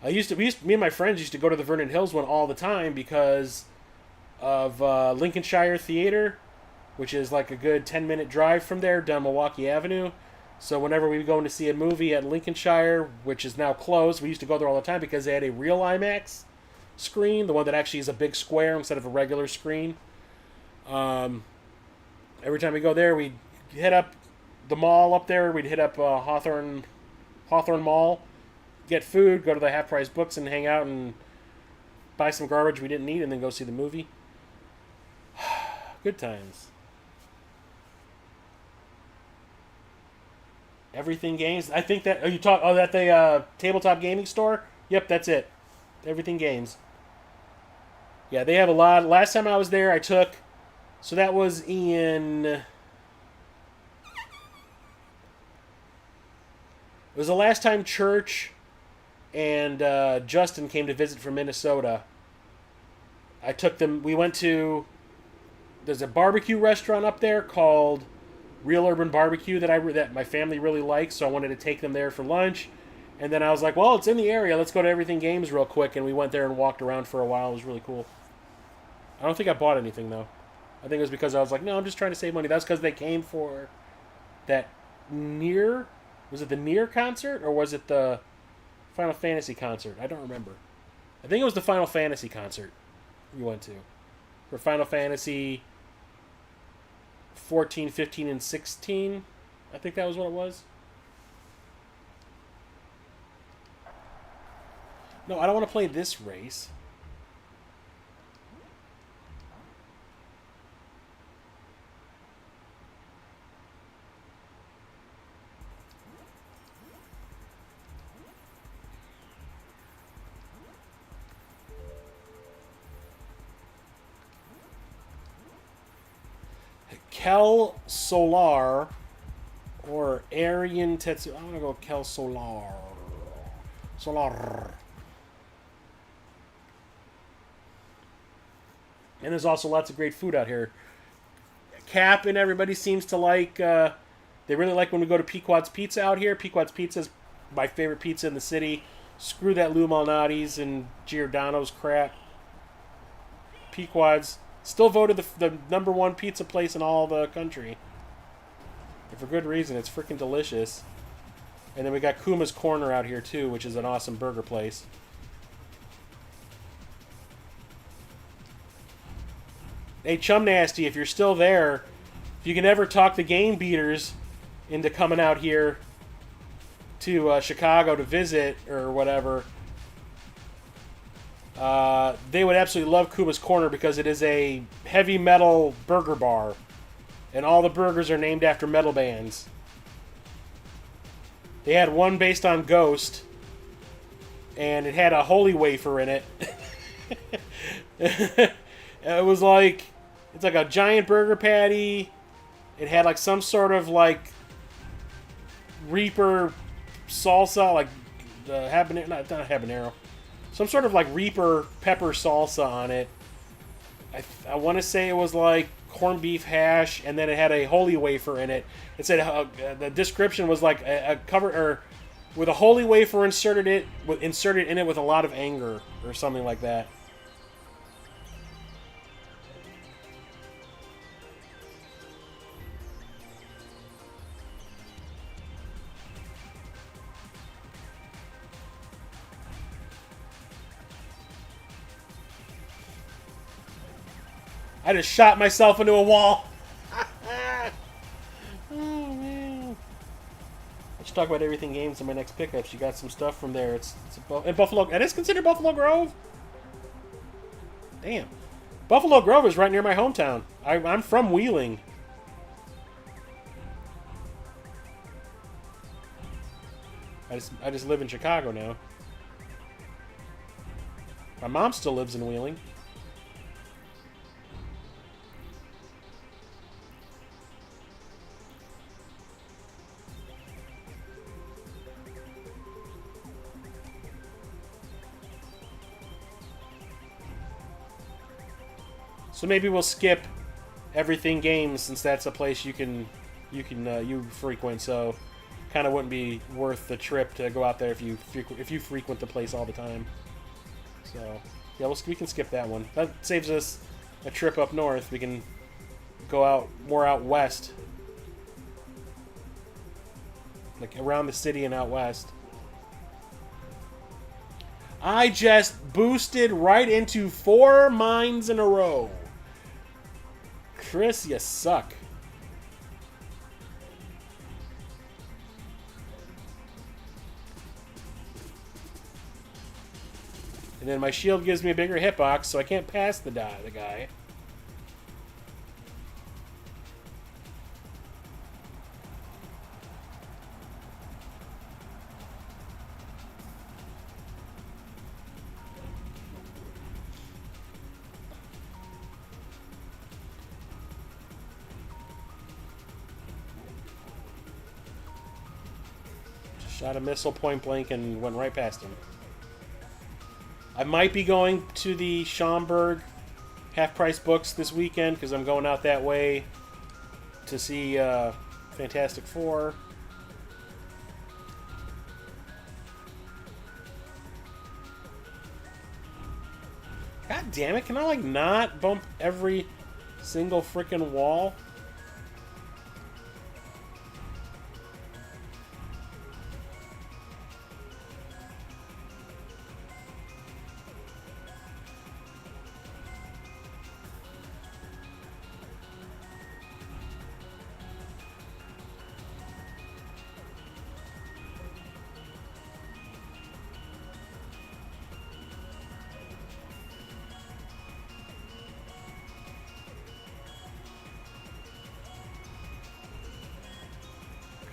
S2: Me and my friends used to go to the Vernon Hills one all the time because of Lincolnshire Theater. which is like a good 10-minute drive from there down Milwaukee Avenue. So whenever we go in to see a movie at Lincolnshire, which is now closed, we used to go there all the time because they had a real IMAX screen, the one that actually is a big square instead of a regular screen. Every time we go there, we'd hit up the mall up there. We'd hit up Hawthorne Mall, get food, go to the half-price books, and hang out and buy some garbage we didn't need, and then go see the movie. Good times. Everything Games. I think that that the tabletop gaming store. Yep, that's it. Everything Games. Yeah, they have a lot. Last time I was there, I took. So that was in. It was the last time Church and Justin came to visit from Minnesota. I took them. We went to. There's a barbecue restaurant up there called Real Urban Barbecue that my family really likes, so I wanted to take them there for lunch. And then I was like, well, it's in the area. Let's go to Everything Games real quick. And we went there and walked around for a while. It was really cool. I don't think I bought anything, though. I think it was because I was like, no, I'm just trying to save money. That's because they came for that Nier. Was it the Nier concert or was it the Final Fantasy concert? I don't remember. I think it was the Final Fantasy concert we went to. For Final Fantasy 14, 15, and 16. I think that was what it was. No, I don't want to play this race. Kel Solar or Aryan Tetsu. I'm gonna go Kel Solar. Solar. And there's also lots of great food out here. Cap and everybody seems to like. They really like when we go to Pequod's Pizza out here. Pequod's Pizza is my favorite pizza in the city. Screw that Lou Malnati's and Giordano's crap. Pequod's. Still voted the number one pizza place in all the country. And for good reason. It's freaking delicious. And then we got Kuma's Corner out here too, which is an awesome burger place. Hey, Chum Nasty, if you're still there, if you can ever talk the Game Beaters into coming out here to Chicago to visit or whatever, they would absolutely love Kuma's Corner because it is a heavy metal burger bar. And all the burgers are named after metal bands. They had one based on Ghost. And it had a holy wafer in it. It was like... It's like a giant burger patty. It had like some sort of like... Reaper salsa. Like the habanero... Not habanero. Some sort of like Reaper pepper salsa on it. I want to say it was like corned beef hash, and then it had a holy wafer in it. It said the description was like a cover or with a holy wafer inserted in it with a lot of anger or something like that. I just shot myself into a wall. Oh, man. Let's talk about Everything Games in my next pickups. You got some stuff from there. It's in Buffalo. It is considered Buffalo Grove? Damn. Buffalo Grove is right near my hometown. I'm from Wheeling. I just live in Chicago now. My mom still lives in Wheeling. So maybe we'll skip Everything Games since that's a place you frequent. So kind of wouldn't be worth the trip to go out there if you frequent the place all the time. So yeah, we can skip that one. That saves us a trip up north. We can go out more out west. Like around the city and out west. I just boosted right into 4 mines in a row. Chris, you suck. And then my shield gives me a bigger hitbox, so I can't pass the guy. Shot a missile point blank and went right past him. I might be going to the Schaumburg half-price books this weekend because I'm going out that way to see Fantastic Four. God damn it, can I like not bump every single freaking wall?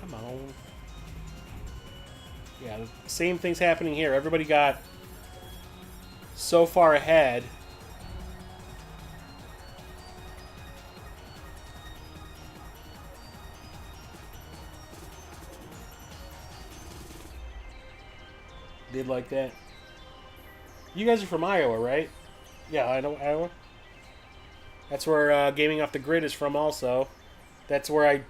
S2: Come on. Yeah, the same thing's happening here. Everybody got so far ahead. Did like that. You guys are from Iowa, right? Yeah, I know Iowa. That's where Gaming Off the Grid is from also. That's where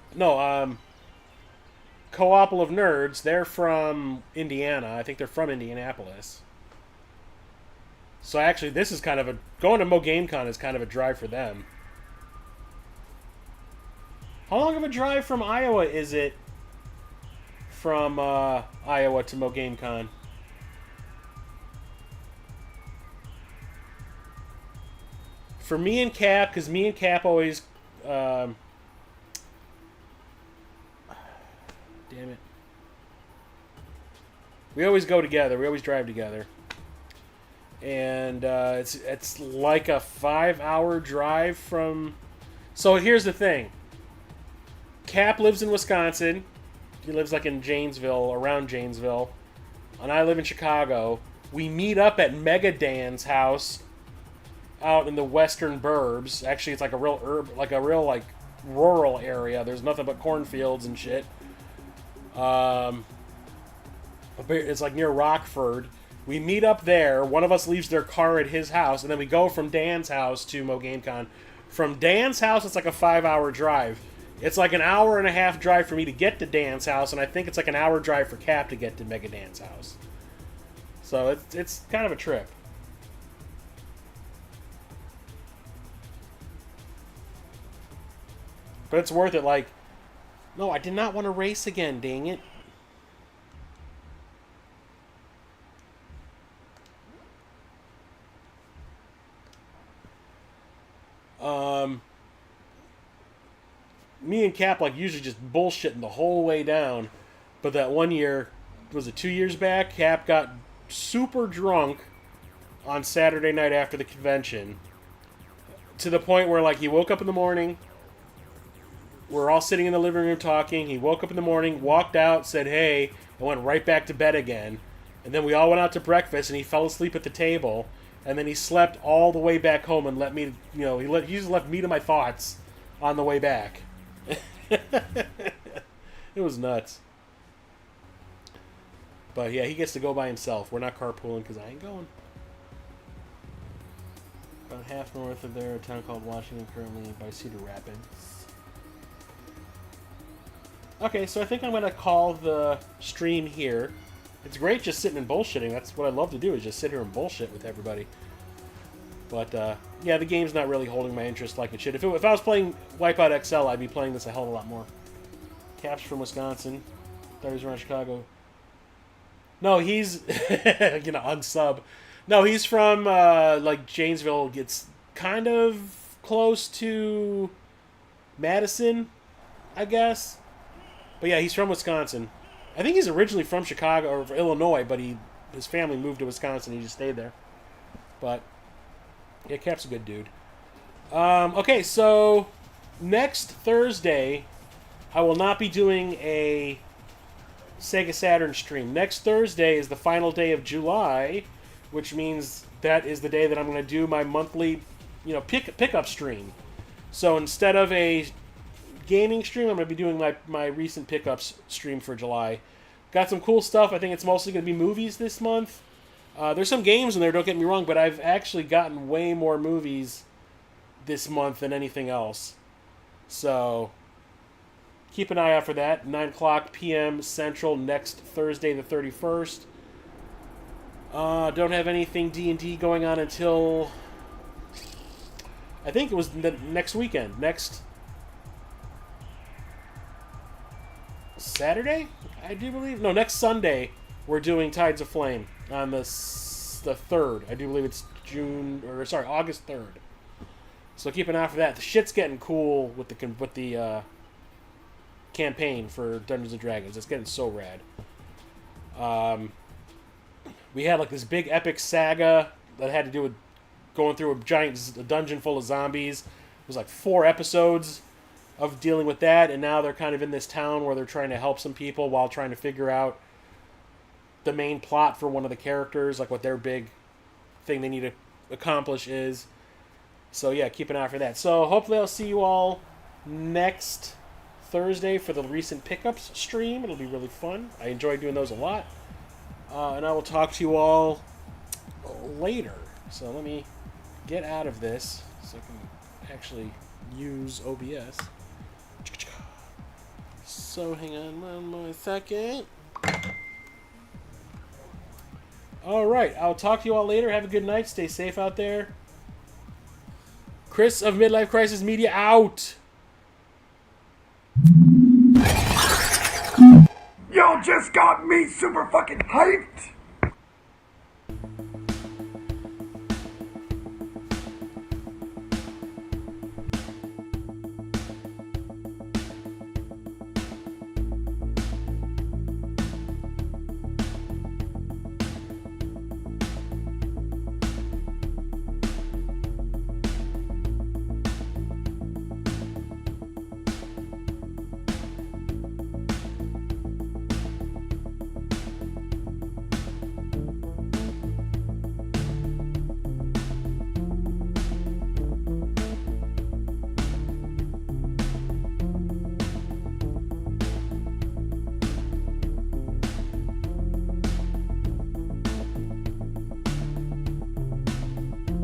S2: Co-opal of Nerds, they're from Indiana. I think they're from Indianapolis. So actually, this is kind of a... Going to Mo GameCon is kind of a drive for them. How long of a drive from Iowa is it from Iowa to Mo GameCon? For me and Cap, because me and Cap always... Damn it. We always go together. We always drive together. And it's like a 5-hour drive from... So here's the thing. Cap lives in Wisconsin. He lives like in Janesville, around Janesville. And I live in Chicago. We meet up at Mega Dan's house out in the western burbs. Actually, it's like a real rural area. There's nothing but cornfields and shit. It's like near Rockford. We meet up there. One of us leaves their car at his house, and then we go from Dan's house to Mo GameCon. From Dan's house, it's like a 5-hour drive. It's like an hour and a half drive for me to get to Dan's house, and I think it's like an hour drive for Cap to get to Mega Dan's house. So it's kind of a trip. But it's worth it. Like, no, I did not want to race again, dang it. Me and Cap like usually just bullshitting the whole way down. But that one year, was it 2 years back? Cap got super drunk on Saturday night after the convention. To the point where like he woke up in the morning. We're all sitting in the living room talking. He woke up in the morning, walked out, said hey, and went right back to bed again. And then we all went out to breakfast, and he fell asleep at the table. And then he slept all the way back home and let me, he just left me to my thoughts on the way back. It was nuts. But yeah, he gets to go by himself. We're not carpooling because I ain't going. About half north of there, a town called Washington, currently by Cedar Rapids. Okay, so I think I'm going to call the stream here. It's great just sitting and bullshitting. That's what I love to do, is just sit here and bullshit with everybody. But yeah, the game's not really holding my interest like it should. If I was playing Wipeout XL, I'd be playing this a hell of a lot more. Caps from Wisconsin. Thought he was around Chicago. No, he's unsub. No, he's from like Janesville. It's kind of close to Madison, I guess. But yeah, he's from Wisconsin. I think he's originally from Chicago or Illinois, but his family moved to Wisconsin. He just stayed there. But yeah, Cap's a good dude. Okay, so next Thursday, I will not be doing a Sega Saturn stream. Next Thursday is the final day of July, which means that is the day that I'm going to do my monthly, pickup stream. So instead of a gaming stream, I'm going to be doing my recent pickups stream for July. Got some cool stuff. I think it's mostly going to be movies this month. There's some games in there, don't get me wrong, but I've actually gotten way more movies this month than anything else. So keep an eye out for that. 9 o'clock p.m. Central next Thursday the 31st. Don't have anything D&D going on until I think it was the next weekend. Next Saturday, I do believe. No, next Sunday we're doing Tides of Flame on the 3rd. I do believe it's August 3rd. So keep an eye for that. The shit's getting cool with the campaign for Dungeons and Dragons. It's getting so rad. We had like this big epic saga that had to do with going through a dungeon full of zombies. It was like 4 episodes of dealing with that, and now they're kind of in this town where they're trying to help some people while trying to figure out the main plot for one of the characters, like what their big thing they need to accomplish is. So yeah, keep an eye for that. So hopefully I'll see you all next Thursday for the recent pickups stream. It'll be really fun. I enjoy doing those a lot. And I will talk to you all later. So let me get out of this so I can actually use OBS. So hang on one more second. Alright, I'll talk to you all later. Have a good night. Stay safe out there. Chris of Midlife Crisis Media out!
S4: Y'all just got me super fucking hyped!